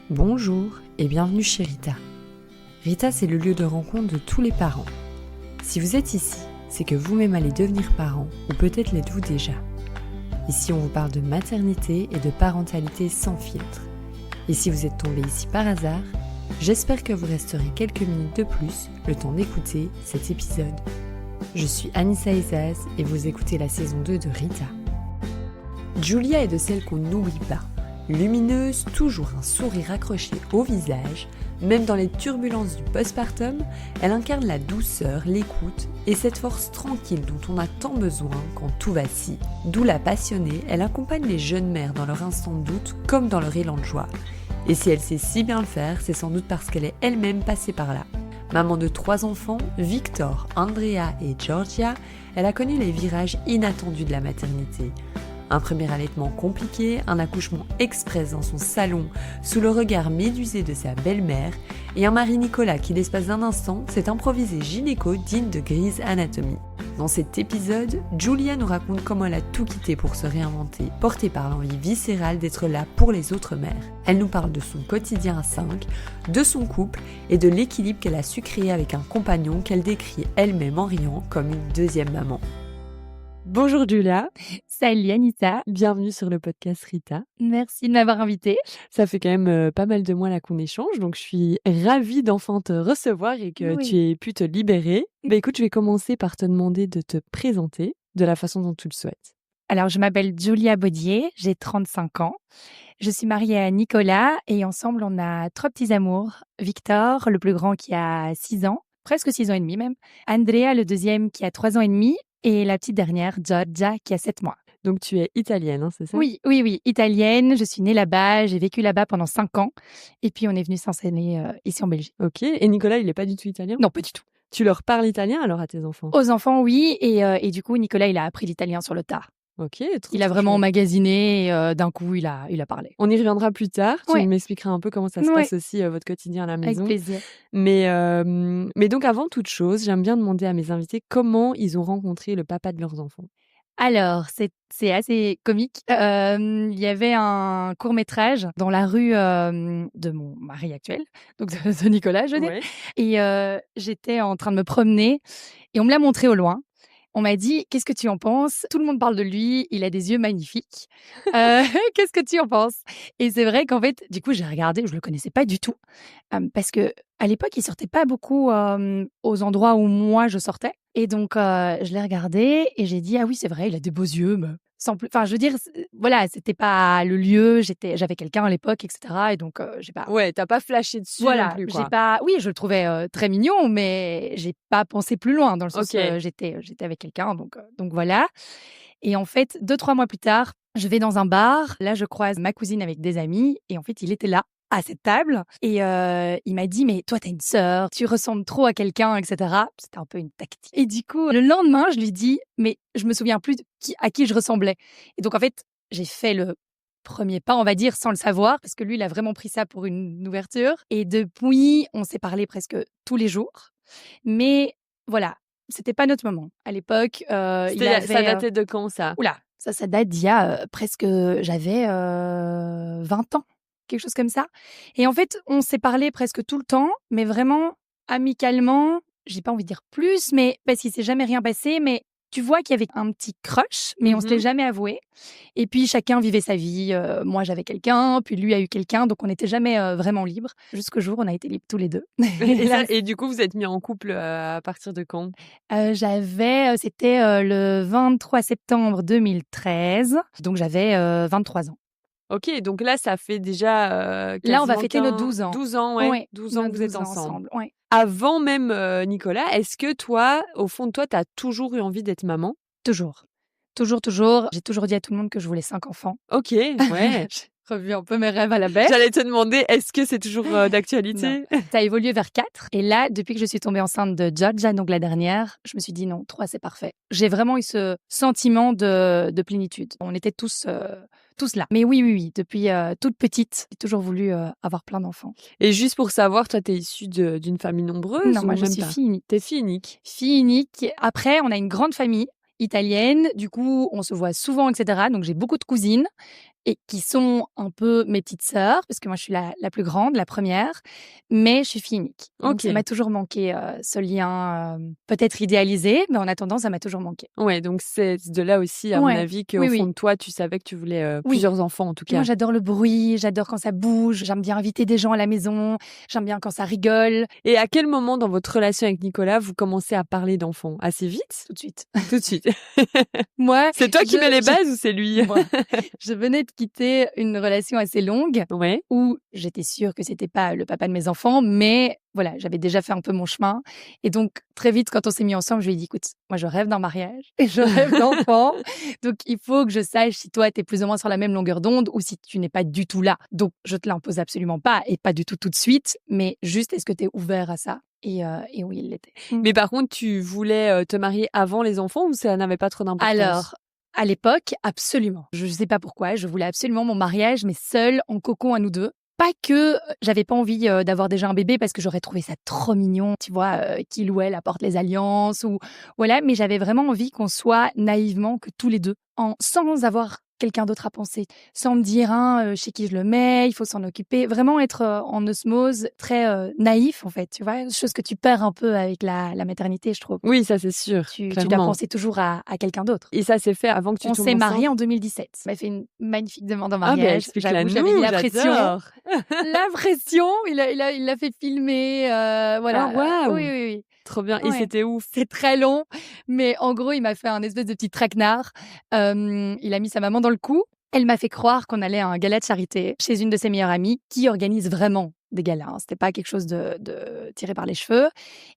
Bonjour et bienvenue chez Rita. Rita, c'est le lieu de rencontre de tous les parents. Si vous êtes ici, c'est que vous-même allez devenir parent, ou peut-être l'êtes-vous déjà. Ici, on vous parle de maternité et de parentalité sans filtre. Et si vous êtes tombé ici par hasard, j'espère que vous resterez quelques minutes de plus, le temps d'écouter cet épisode. Je suis Anissa Ezaz et vous écoutez la saison 2 de Rita. Julia est de celles qu'on n'oublie pas. Lumineuse, toujours un sourire accroché au visage, même dans les turbulences du postpartum, elle incarne la douceur, l'écoute et cette force tranquille dont on a tant besoin quand tout vacille. D'où la passionnée, elle accompagne les jeunes mères dans leur instant de doute comme dans leur élan de joie. Et si elle sait si bien le faire, c'est sans doute parce qu'elle est elle-même passée par là. Maman de 3 enfants, Victor, Andrea et Georgia, elle a connu les virages inattendus de la maternité. Un premier allaitement compliqué, un accouchement express dans son salon, sous le regard médusé de sa belle-mère, et un mari Nicolas qui, l'espace d'un instant, s'est improvisé gynéco digne de Grey's Anatomy. Dans cet épisode, Julia nous raconte comment elle a tout quitté pour se réinventer, portée par l'envie viscérale d'être là pour les autres mères. Elle nous parle de son quotidien à 5, de son couple et de l'équilibre qu'elle a su créer avec un compagnon qu'elle décrit elle-même en riant comme une deuxième maman. Bonjour Julia. Salut Anissa. Bienvenue sur le podcast Rita. Merci de m'avoir invitée. Ça fait quand même pas mal de mois là qu'on échange, donc je suis ravie d'enfin te recevoir et que tu aies pu te libérer. Écoute, je vais commencer par te demander de te présenter de la façon dont tu le souhaites. Alors, je m'appelle Julia Baudier, j'ai 35 ans. Je suis mariée à Nicolas et ensemble, on a 3 petits amours. Victor, le plus grand qui a 6 ans, presque 6 ans et demi même. Andrea, le deuxième qui a 3 ans et demi. Et la petite dernière, Georgia, qui a 7 mois. Donc, tu es italienne, hein, c'est ça? Oui, italienne. Je suis née là-bas, j'ai vécu là-bas pendant 5 ans. Et puis, on est venu s'installer ici en Belgique. Ok. Et Nicolas, il n'est pas du tout italien? Non, pas du tout. Tu leur parles italien alors à tes enfants? Aux enfants, oui. Et du coup, Nicolas, il a appris l'italien sur le tard. Ok. Il a vraiment emmagasiné et d'un coup, il a parlé. On y reviendra plus tard. Tu m'expliqueras un peu comment ça se passe aussi, votre quotidien à la maison. Avec plaisir. Mais donc, avant toute chose, j'aime bien demander à mes invités comment ils ont rencontré le papa de leurs enfants. Alors, c'est assez comique. Il y avait un court-métrage dans la rue de mon mari actuel, donc de Nicolas, je veux dire. Ouais. Et j'étais en train de me promener et on me l'a montré au loin. On m'a dit, qu'est-ce que tu en penses? Tout le monde parle de lui, il a des yeux magnifiques. Qu'est-ce que tu en penses? Et c'est vrai qu'en fait, du coup, j'ai regardé, je le connaissais pas du tout. Parce que à l'époque, il sortait pas beaucoup aux endroits où moi, je sortais. Et donc, je l'ai regardé et j'ai dit, ah oui, c'est vrai, il a des beaux yeux. Mais sans plus... Enfin, je veux dire, voilà, c'était pas le lieu, j'avais quelqu'un à l'époque, etc. Et donc, j'ai pas... Ouais, t'as pas flashé dessus Voilà, non plus, quoi. j'ai pas... Oui, je le trouvais très mignon, mais j'ai pas pensé plus loin, dans le sens j'étais avec quelqu'un, donc voilà. Et en fait, 2-3 mois plus tard, je vais dans un bar. Là, je croise ma cousine avec des amis. Et en fait, il était là, à cette table. Et il m'a dit, mais toi, t'as une sœur, tu ressembles trop à quelqu'un, etc. C'était un peu une tactique. Et du coup, le lendemain, je lui dis, mais je me souviens plus à qui je ressemblais. Et donc, en fait, j'ai fait le premier pas, on va dire, sans le savoir, parce que lui, il a vraiment pris ça pour une ouverture. Et depuis, on s'est parlé presque tous les jours. Mais voilà, c'était pas notre moment. À l'époque, ça datait de quand, ça? Oula, ça date d'il y a presque... J'avais 20 ans, quelque chose comme ça. Et en fait, on s'est parlé presque tout le temps, mais vraiment amicalement. J'ai pas envie de dire plus, mais parce qu'il s'est jamais rien passé. Mais tu vois qu'il y avait un petit crush, mais on se l'est jamais avoué. Et puis, chacun vivait sa vie. Moi, j'avais quelqu'un, puis lui a eu quelqu'un. Donc, on n'était jamais vraiment libres. Jusqu'au jour où on a été libres tous les deux. Et du coup, vous êtes mis en couple à partir de quand? C'était le 23 septembre 2013. Donc, j'avais 23 ans. Ok, donc là, ça fait déjà là, on va fêter nos 12 ans. 12 ans, ouais. 12 ans que vous êtes ensemble. Ouais. Avant même Nicolas, est-ce que toi, au fond de toi, t'as toujours eu envie d'être maman? Toujours. Toujours. J'ai toujours dit à tout le monde que je voulais 5 enfants. Ok, ouais. J'ai revu un peu mes rêves à la baisse. J'allais te demander, est-ce que c'est toujours d'actualité? Ça a évolué vers 4. Et là, depuis que je suis tombée enceinte de Georgia, donc la dernière, je me suis dit non, 3, c'est parfait. J'ai vraiment eu ce sentiment de plénitude. On était tous là. Mais oui, depuis toute petite, j'ai toujours voulu avoir plein d'enfants. Et juste pour savoir, toi, t'es issue d'une famille nombreuse? Non, moi, je suis fille unique. T'es fille unique? Fille unique. Après, on a une grande famille italienne. Du coup, on se voit souvent, etc. Donc, j'ai beaucoup de cousines. et qui sont un peu mes petites sœurs, parce que moi, je suis la plus grande, la première, mais je suis fille unique. Donc, ça m'a toujours manqué ce lien peut-être idéalisé, mais en attendant, ça m'a toujours manqué. Ouais, donc c'est de là aussi, à mon avis, qu'au fond de toi, tu savais que tu voulais plusieurs enfants, en tout cas. Moi, j'adore le bruit, j'adore quand ça bouge, j'aime bien inviter des gens à la maison, j'aime bien quand ça rigole. Et à quel moment dans votre relation avec Nicolas, vous commencez à parler d'enfants? Assez vite? Tout de suite. Tout de suite. Moi, c'est toi qui mets les bases ou c'est lui? Moi, je venais de quitter une relation assez longue où j'étais sûre que c'était pas le papa de mes enfants, mais voilà, j'avais déjà fait un peu mon chemin. Et donc, très vite, quand on s'est mis ensemble, je lui ai dit, écoute, moi, je rêve d'un mariage et je rêve d'enfants. Donc, il faut que je sache si toi, tu es plus ou moins sur la même longueur d'onde ou si tu n'es pas du tout là. Donc, je te l'impose absolument pas et pas du tout de suite, mais juste, est-ce que tu es ouvert à ça? Et oui, il l'était. Mais par contre, tu voulais te marier avant les enfants ou ça n'avait pas trop d'importance? Alors, à l'époque, absolument. Je ne sais pas pourquoi, je voulais absolument mon mariage, mais seul, en cocon à nous deux. Pas que j'avais pas envie d'avoir déjà un bébé parce que j'aurais trouvé ça trop mignon, tu vois, qu'il ou elle apporte les alliances ou voilà, mais j'avais vraiment envie qu'on soit naïvement que tous les deux, sans avoir quelqu'un d'autre à penser, sans me dire chez qui je le mets, il faut s'en occuper, vraiment être en osmose, très naïf en fait, tu vois, chose que tu perds un peu avec la maternité, je trouve. Oui, ça c'est sûr. Tu dois penser toujours à quelqu'un d'autre. Et ça s'est fait avant que tu tombes enceinte? On s'est mariés en 2017. Il m'a fait une magnifique demande en mariage. J'avoue, j'avais mis la pression. La pression, il l'a fait filmer, voilà. Ah, waouh. Oui. Trop bien. Et c'était où? C'est très long, mais en gros, il m'a fait un espèce de petit traquenard. Il a mis sa maman dans le coup. Elle m'a fait croire qu'on allait à un gala de charité chez une de ses meilleures amies qui organise vraiment des galas. C'était pas quelque chose de tiré par les cheveux.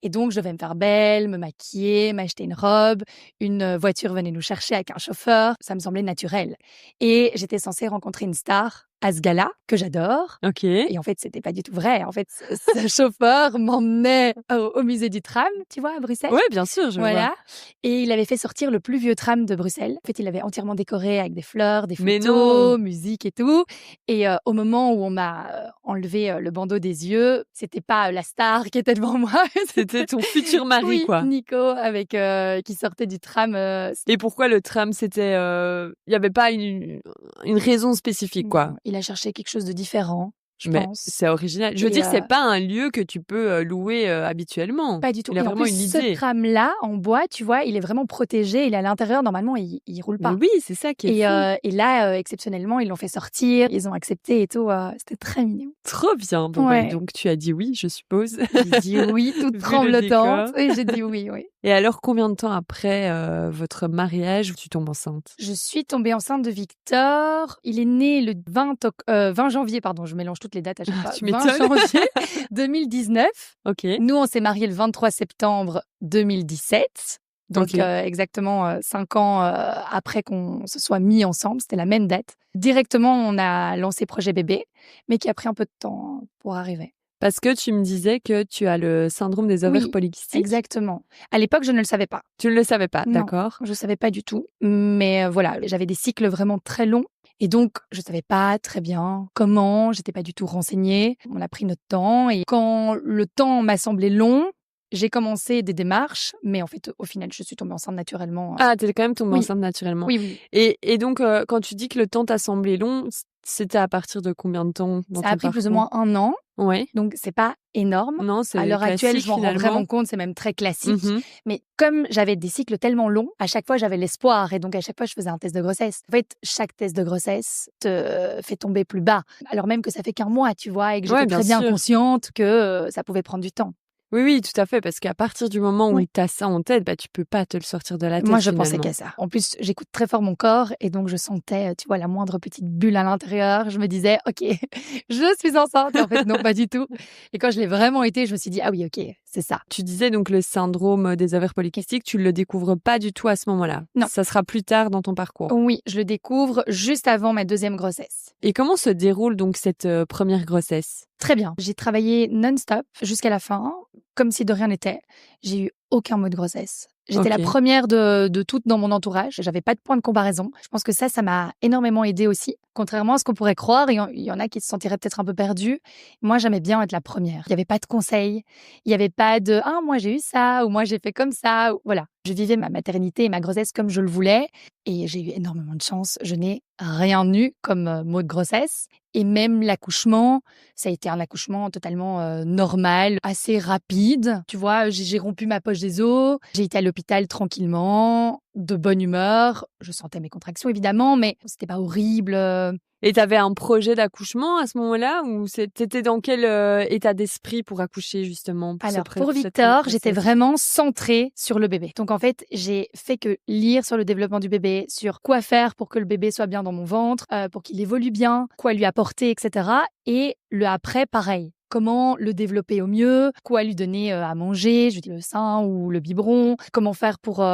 Et donc, je devais me faire belle, me maquiller, m'acheter une robe. Une voiture venait nous chercher avec un chauffeur. Ça me semblait naturel. Et j'étais censée rencontrer une star à ce gala que j'adore. Ok. Et en fait, c'était pas du tout vrai. En fait, ce chauffeur m'emmenait au musée du tram, tu vois, à Bruxelles. Ouais, bien sûr, je vois. Et il avait fait sortir le plus vieux tram de Bruxelles. En fait, il l'avait entièrement décoré avec des fleurs, des photos, musique et tout. Et au moment où on m'a enlevé le bandeau des yeux, c'était pas la star qui était devant moi. C'était ton futur mari, oui, quoi. Nico, avec qui sortait du tram. Et pourquoi le tram? C'était, il y avait pas une raison spécifique, quoi. Il a cherché quelque chose de différent, je pense. C'est original. Je veux dire, c'est pas un lieu que tu peux louer habituellement. Pas du tout. Il a vraiment une idée. Ce tram-là, en bois, tu vois, il est vraiment protégé. Il est à l'intérieur. Normalement, il roule pas. Mais oui, c'est ça qui est fou. Et là, exceptionnellement, ils l'ont fait sortir. Ils ont accepté et tout. C'était très mignon. Trop bien. Bon, donc, tu as dit oui, je suppose. J'ai dit oui, toute tremblotante. Et j'ai dit oui. Et alors, combien de temps après votre mariage, tu tombes enceinte? Je suis tombée enceinte de Victor. Il est né le 20 janvier, pardon, je mélange toutes les dates à chaque fois. Tu m'étonnes. 20 janvier 2019. Ok. Nous, on s'est mariés le 23 septembre 2017. Donc, exactement 5 ans après qu'on se soit mis ensemble. C'était la même date. Directement, on a lancé Projet Bébé, mais qui a pris un peu de temps pour arriver. Parce que tu me disais que tu as le syndrome des ovaires polykystiques. Exactement. À l'époque, je ne le savais pas. Tu ne le savais pas, non, d'accord. Je ne savais pas du tout. Mais voilà, j'avais des cycles vraiment très longs. Et donc, je ne savais pas très bien comment, j'étais pas du tout renseignée. On a pris notre temps. Et quand le temps m'a semblé long, j'ai commencé des démarches. Mais en fait, au final, je suis tombée enceinte naturellement. Ah, t'es quand même tombée enceinte naturellement. Oui. Et donc, quand tu dis que le temps t'a semblé long, c'était à partir de combien de temps dans ton Ça a pris plus ou moins 1 an. Ouais. Donc, c'est pas énorme. Non, c'est à l'heure actuelle, je m'en rends finalement vraiment compte, c'est même très classique. Mais comme j'avais des cycles tellement longs, à chaque fois, j'avais l'espoir. Et donc, à chaque fois, je faisais un test de grossesse. En fait, chaque test de grossesse te fait tomber plus bas. Alors même que ça fait qu'un mois, tu vois, et que j'étais très bien consciente que ça pouvait prendre du temps. Oui, tout à fait, parce qu'à partir du moment où tu as ça en tête, tu peux pas te le sortir de la tête. Moi, je pensais qu'à ça. En plus, j'écoute très fort mon corps et donc je sentais, tu vois, la moindre petite bulle à l'intérieur. Je me disais, ok, je suis enceinte. Et en fait, non, pas du tout. Et quand je l'ai vraiment été, je me suis dit, ah oui, ok, c'est ça. Tu disais donc le syndrome des ovaires polykystiques, tu le découvres pas du tout à ce moment-là. Non. Ça sera plus tard dans ton parcours. Oui, je le découvre juste avant ma 2e grossesse. Et comment se déroule donc cette première grossesse? Très bien. J'ai travaillé non-stop jusqu'à la fin, comme si de rien n'était. J'ai eu aucun mot de grossesse. J'étais la première de toutes dans mon entourage. J'avais pas de point de comparaison. Je pense que ça m'a énormément aidée aussi. Contrairement à ce qu'on pourrait croire, il y en a qui se sentiraient peut-être un peu perdus. Moi, j'aimais bien être la première. Il y avait pas de conseils. Il y avait pas de « Ah, moi, j'ai eu ça » ou « Moi, j'ai fait comme ça ». Voilà. Je vivais ma maternité et ma grossesse comme je le voulais et j'ai eu énormément de chance. Je n'ai rien eu comme maux de grossesse et même l'accouchement, ça a été un accouchement totalement normal, assez rapide. Tu vois, j'ai rompu ma poche des os, j'ai été à l'hôpital tranquillement, de bonne humeur. Je sentais mes contractions évidemment, mais c'était pas horrible. Et t'avais un projet d'accouchement à ce moment-là ou t'étais dans quel état d'esprit pour accoucher justement Alors, pour Victor, j'étais vraiment centrée sur le bébé. Donc en fait, j'ai fait que lire sur le développement du bébé, sur quoi faire pour que le bébé soit bien dans mon ventre, pour qu'il évolue bien, quoi lui apporter, etc. Et le après, pareil. Comment le développer au mieux, quoi lui donner à manger, je dis le sein ou le biberon, comment faire pour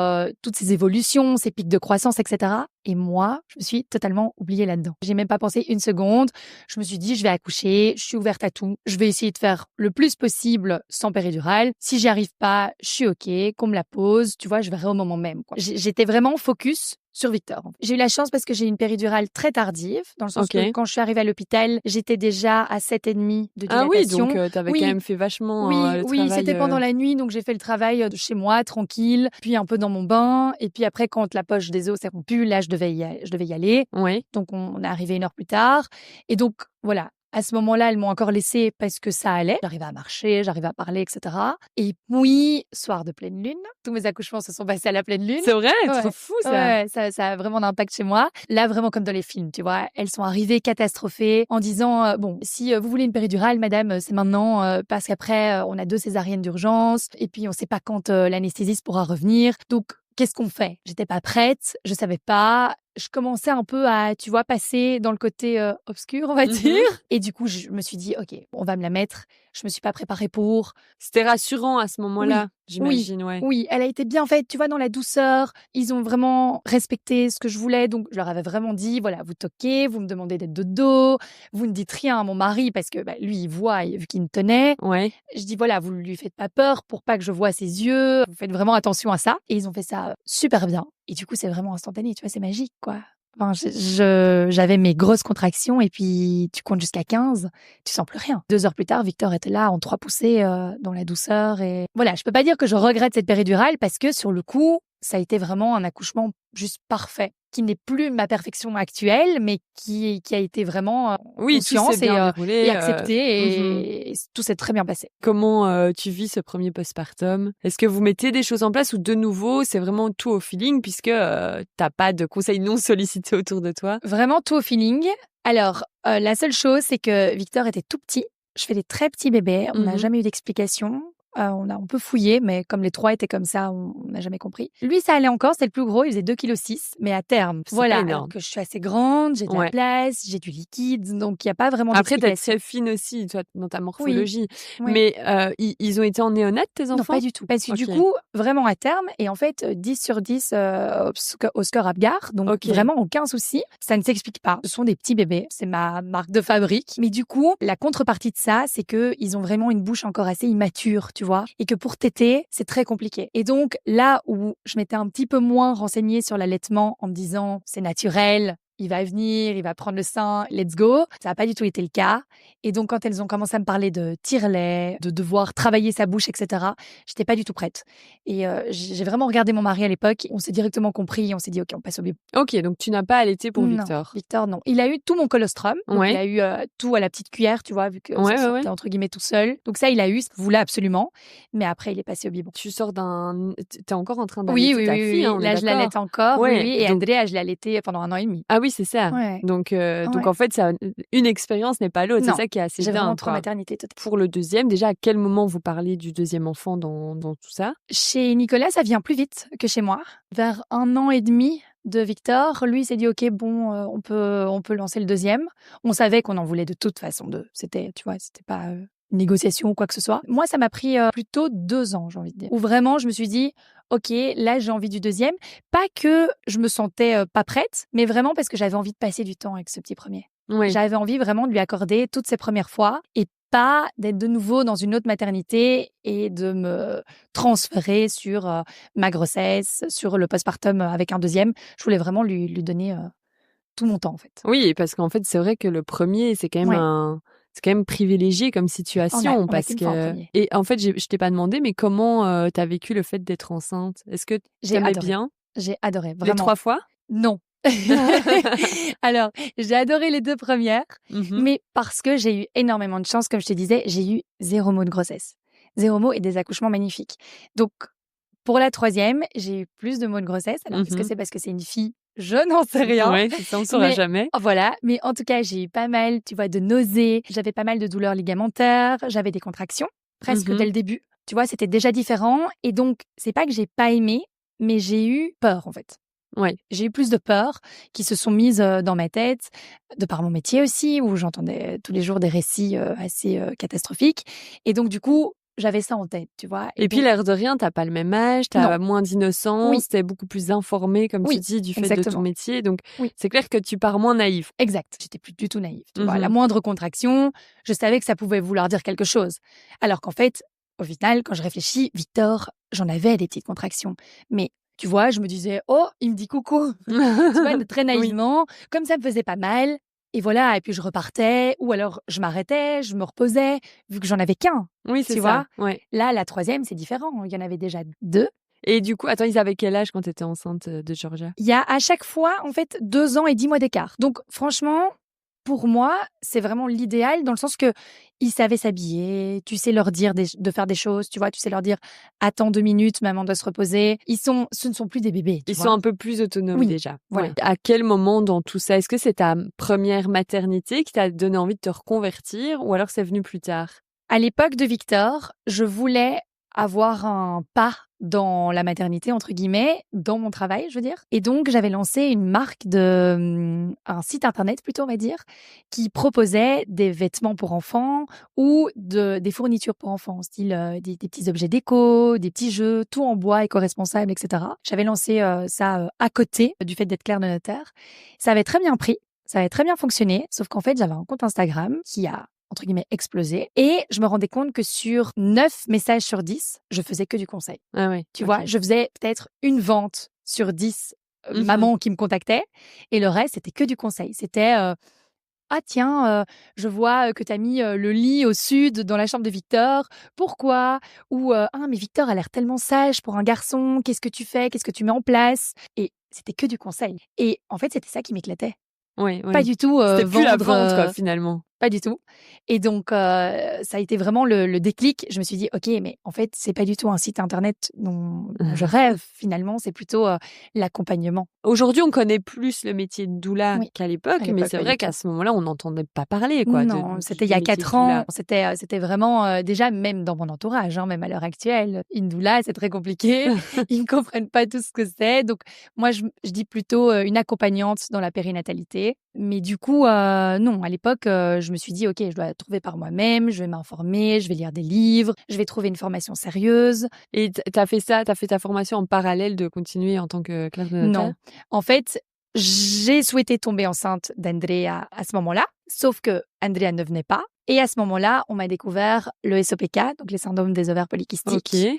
toutes ces évolutions, ces pics de croissance, etc. Et moi, je me suis totalement oubliée là-dedans. J'ai même pas pensé une seconde. Je me suis dit, je vais accoucher, je suis ouverte à tout. Je vais essayer de faire le plus possible sans péridurale. Si j'y arrive pas, je suis OK, qu'on me la pose. Tu vois, je verrai au moment même, quoi. J'étais vraiment focus sur Victor. J'ai eu la chance parce que j'ai eu une péridurale très tardive, dans le sens que quand je suis arrivée à l'hôpital, j'étais déjà à 7,5 de dilatation. Ah oui, donc t'avais quand même fait vachement le travail. Oui, c'était pendant la nuit, donc j'ai fait le travail de chez moi, tranquille, puis un peu dans mon bain, et puis après, quand la poche des os s'est rompue, là, je devais y aller. Oui. Donc, on est arrivé 1 heure plus tard. Et donc, voilà. À ce moment-là, elles m'ont encore laissé parce que ça allait. J'arrivais à marcher, j'arrivais à parler, etc. Et puis, soir de pleine lune, tous mes accouchements se sont passés à la pleine lune. C'est vrai, trop fou ça. Ouais, ça a vraiment un impact chez moi. Là, vraiment comme dans les films, tu vois. Elles sont arrivées catastrophées en disant bon, si vous voulez une péridurale, madame, c'est maintenant parce qu'après, on a 2 césariennes d'urgence et puis on ne sait pas quand l'anesthésiste pourra revenir. Donc, qu'est-ce qu'on fait? J'étais pas prête, je savais pas. Je commençais un peu à, tu vois, passer dans le côté obscur, on va dire. Et du coup, je me suis dit, OK, on va me la mettre. Je me suis pas préparée pour. C'était rassurant à ce moment-là, j'imagine, ouais. Oui, elle a été bien faite, tu vois, dans la douceur. Ils ont vraiment respecté ce que je voulais. Donc, je leur avais vraiment dit, voilà, vous toquez, vous me demandez d'être de dos, vous ne dites rien à mon mari parce que lui, il voit, vu qu'il me tenait. Ouais. Je dis, voilà, vous lui faites pas peur pour pas que je voie ses yeux. Vous faites vraiment attention à ça. Et ils ont fait ça super bien. Et du coup, c'est vraiment instantané, tu vois, c'est magique, quoi. Enfin, j'avais mes grosses contractions et puis tu comptes jusqu'à 15, tu sens plus rien. 2 heures plus tard, Victor était là en 3 poussées dans la douceur et voilà, je peux pas dire que je regrette cette péridurale parce que sur le coup, ça a été vraiment un accouchement juste parfait, qui n'est plus ma perfection actuelle, mais qui a été vraiment conscience et accepté et tout s'est très bien passé. Comment tu vis ce premier postpartum? Est-ce que vous mettez des choses en place ou de nouveau, c'est vraiment tout au feeling puisque t'as pas de conseils non sollicités autour de toi? Vraiment tout au feeling. Alors, la seule chose, c'est que Victor était tout petit. Je fais des très petits bébés. On n'a jamais eu d'explication. On a un peu fouillé, mais comme les 3 étaient comme ça, on n'a jamais compris. Lui, ça allait encore, c'était le plus gros, il faisait 2,6 kg, mais à terme. Voilà, alors que je suis assez grande, j'ai de la place, j'ai du liquide, donc il n'y a pas vraiment d'explication. Après, t'es très fine aussi, toi, dans ta morphologie. Oui. Mais ils ont été en néonate, tes enfants? Non, pas du tout. Parce que du coup, vraiment à terme, et en fait, 10 sur 10 au score Apgar, donc vraiment aucun souci. Ça ne s'explique pas. Ce sont des petits bébés, c'est ma marque de fabrique. Mais du coup, la contrepartie de ça, c'est qu'ils ont vraiment une bouche encore assez immature, tu vois, et que pour téter, c'est très compliqué. Et donc, là où je m'étais un petit peu moins renseignée sur l'allaitement en me disant c'est naturel, il va venir, il va prendre le sein, let's go. Ça n'a pas du tout été le cas. Et donc, quand elles ont commencé à me parler de tire-lait, de devoir travailler sa bouche, etc., j'étais pas du tout prête. Et j'ai vraiment regardé mon mari à l'époque. On s'est directement compris. On s'est dit, OK, on passe au biberon. OK, donc tu n'as pas allaité pour Victor? Victor, non. Il a eu tout mon colostrum. Donc il a eu tout à la petite cuillère, tu vois, vu que c'était entre guillemets tout seul. Donc ça, il a eu, il voulait absolument. Mais après, il est passé au biberon. Tu sors t'es encore en train d'allaiter ta fille, hein, là, je l'allaite encore. Oui. Et donc... Andrea, je l'ai allaité pendant 1 an et demi. Ah oui, c'est ça. Ouais. Donc en fait, ça, une expérience n'est pas l'autre. C'est ça qui est assez dingue. J'ai vraiment trop maternité totale. Pour le deuxième, déjà, à quel moment vous parlez du deuxième enfant dans tout ça? Chez Nicolas, ça vient plus vite que chez moi. Vers 1 an et demi de Victor, lui s'est dit OK, bon, on peut lancer le deuxième. On savait qu'on en voulait de toute façon deux. C'était, tu vois, c'était pas une négociation ou quoi que ce soit. Moi, ça m'a pris plutôt 2 ans, j'ai envie de dire. Où vraiment, je me suis dit OK, là, j'ai envie du deuxième. Pas que je me sentais pas prête, mais vraiment parce que j'avais envie de passer du temps avec ce petit premier. Oui. J'avais envie vraiment de lui accorder toutes ces premières fois et pas d'être de nouveau dans une autre maternité et de me transférer sur ma grossesse, sur le postpartum avec un deuxième. Je voulais vraiment lui donner tout mon temps, en fait. Oui, parce qu'en fait, c'est vrai que le premier, c'est quand même C'est quand même privilégié comme situation on a parce qu'une fois en que premier. et en fait, je t'ai pas demandé, mais comment t'as vécu le fait d'être enceinte? Est-ce que J'ai t'aimais adoré. bien J'ai adoré, les vraiment. 3 fois? Non. Alors, j'ai adoré les 2 premières, mais parce que j'ai eu énormément de chance, comme je te disais, j'ai eu 0 mot de grossesse. 0 mot et des accouchements magnifiques. Donc, pour la 3e, j'ai eu plus de mots de grossesse. Alors, est-ce que c'est parce que c'est une fille? Je n'en sais rien. Ouais, c'est ça, on saura Mais jamais. voilà, mais en tout cas, j'ai eu pas mal, tu vois, de nausées, j'avais pas mal de douleurs ligamentaires, j'avais des contractions, presque dès le début. Tu vois, c'était déjà différent et donc c'est pas que j'ai pas aimé, mais j'ai eu peur en fait. Ouais. J'ai eu plus de peurs qui se sont mises dans ma tête, de par mon métier aussi, où j'entendais tous les jours des récits assez catastrophiques. Et donc, du coup, j'avais ça en tête, tu vois. Et puis, l'air de rien, t'as pas le même âge, t'as moins d'innocence, t'es beaucoup plus informée, comme tu dis, du fait de ton métier. Donc, c'est clair que tu pars moins naïve. Exact. J'étais plus du tout naïve. Tu vois, la moindre contraction, je savais que ça pouvait vouloir dire quelque chose. Alors qu'en fait, au final, quand je réfléchis, Victor, j'en avais des petites contractions. Mais tu vois, je me disais, oh, il me dit coucou. Tu vois, très naïvement, comme ça me faisait pas mal. Et voilà, et puis je repartais, ou alors je m'arrêtais, je me reposais, vu que j'en avais qu'un. Oui, c'est tu ça. vois. Ouais. Là, la 3e, c'est différent. Il y en avait déjà 2. Et du coup, attends, ils avaient quel âge quand tu étais enceinte de Georgia? Il y a à chaque fois, en fait, 2 ans et 10 mois d'écart. Donc, franchement, pour moi, c'est vraiment l'idéal dans le sens que ils savaient s'habiller, tu sais leur dire de faire des choses, tu vois, tu sais leur dire attends 2 minutes, maman doit se reposer. Ce ne sont plus des bébés. Ils sont un peu plus autonomes déjà. Voilà. Ouais. À quel moment dans tout ça, est-ce que c'est ta première maternité qui t'a donné envie de te reconvertir ou alors c'est venu plus tard? À l'époque de Victor, je voulais avoir un pas dans la maternité, entre guillemets, dans mon travail, je veux dire. Et donc, j'avais lancé une marque un site internet plutôt, on va dire, qui proposait des vêtements pour enfants ou des fournitures pour enfants, style des petits objets déco, des petits jeux, tout en bois éco-responsable, etc. J'avais lancé ça à côté du fait d'être clerc de notaire. Ça avait très bien pris, ça avait très bien fonctionné, sauf qu'en fait, j'avais un compte Instagram qui a entre guillemets, explosé. Et je me rendais compte que sur 9 messages sur 10, je faisais que du conseil. Ah ouais. Tu vois, je faisais peut-être une vente sur 10 mamans qui me contactaient. Et le reste, c'était que du conseil. C'était ah tiens, je vois que tu as mis le lit au sud dans la chambre de Victor. Pourquoi? Ou ah mais Victor a l'air tellement sage pour un garçon. Qu'est-ce que tu fais? Qu'est-ce que tu mets en place? Et c'était que du conseil. Et en fait, c'était ça qui m'éclatait. Ouais. Pas du tout c'était plus la vendre, vente quoi finalement. Pas du tout. Et donc, ça a été vraiment le déclic. Je me suis dit, OK, mais en fait, c'est pas du tout un site internet dont je rêve. Finalement, c'est plutôt l'accompagnement. Aujourd'hui, on connaît plus le métier de doula qu'à l'époque, mais c'est pas vrai du qu'à tout. ce moment-là, on n'entendait pas parler. Quoi, Non, c'était il y a 4 ans. C'était vraiment, déjà, même dans mon entourage, même à l'heure actuelle, une doula, c'est très compliqué. Ils ne comprennent pas tout ce que c'est. Donc, moi, je dis plutôt une accompagnante dans la périnatalité. Mais du coup, non, à l'époque, je me suis dit, OK, je dois trouver par moi-même, je vais m'informer, je vais lire des livres, je vais trouver une formation sérieuse. Et t'as fait ta formation en parallèle de continuer en tant que clerc de notaire? Non. En fait, j'ai souhaité tomber enceinte d'Andrea à ce moment-là, sauf que Andrea ne venait pas. Et à ce moment-là, on m'a découvert le SOPK, donc les syndromes des ovaires polykystiques. OK.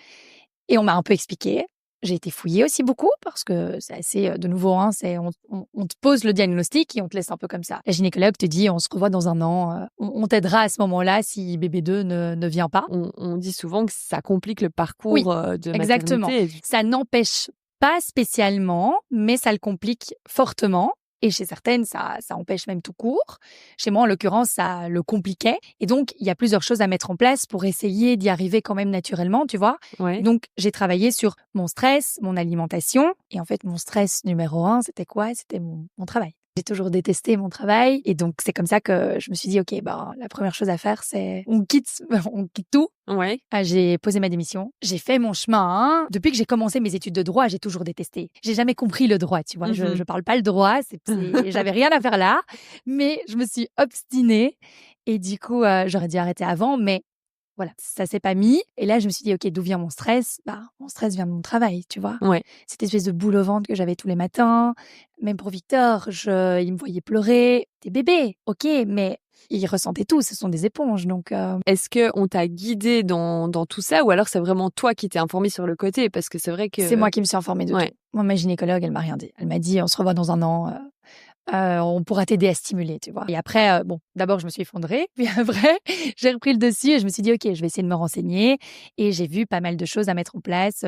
Et on m'a un peu expliqué. J'ai été fouillée aussi beaucoup parce que c'est assez de nouveau. On te pose le diagnostic et on te laisse un peu comme ça. La gynécologue te dit on se revoit dans 1 an. On t'aidera à ce moment-là si bébé 2 ne vient pas. On dit souvent que ça complique le parcours de exactement. maternité. Ça n'empêche pas spécialement, mais ça le complique fortement. Et chez certaines, ça empêche même tout court. Chez moi, en l'occurrence, ça le compliquait. Et donc, il y a plusieurs choses à mettre en place pour essayer d'y arriver quand même naturellement, tu vois. Ouais. Donc, j'ai travaillé sur mon stress, mon alimentation. Et en fait, mon stress numéro 1, c'était quoi? C'était mon travail. J'ai toujours détesté mon travail. Et donc, c'est comme ça que je me suis dit, OK, la première chose à faire, c'est on quitte tout. Ouais. J'ai posé ma démission. J'ai fait mon chemin. Depuis que j'ai commencé mes études de droit, j'ai toujours détesté. J'ai jamais compris le droit, tu vois. Je parle pas le droit. J'avais rien à faire là. Mais je me suis obstinée. Et du coup, j'aurais dû arrêter avant. Mais voilà, ça s'est pas mis. Et là, je me suis dit, OK, d'où vient mon stress? Mon stress vient de mon travail, tu vois. Ouais. Cette espèce de boule au ventre que j'avais tous les matins. Même pour Victor, il me voyait pleurer. T'es bébé, OK, mais ils ressentaient tout. Ce sont des éponges, donc... Est-ce qu'on t'a guidé dans tout ça ou alors c'est vraiment toi qui t'es informée sur le côté? Parce que c'est vrai que... C'est moi qui me suis informée de tout. Moi, ma gynécologue, elle m'a rien dit. Elle m'a dit, on se revoit dans 1 an. on pourra t'aider à stimuler, tu vois. Et après, d'abord, je me suis effondrée. Puis après, j'ai repris le dessus et je me suis dit, OK, je vais essayer de me renseigner. Et j'ai vu pas mal de choses à mettre en place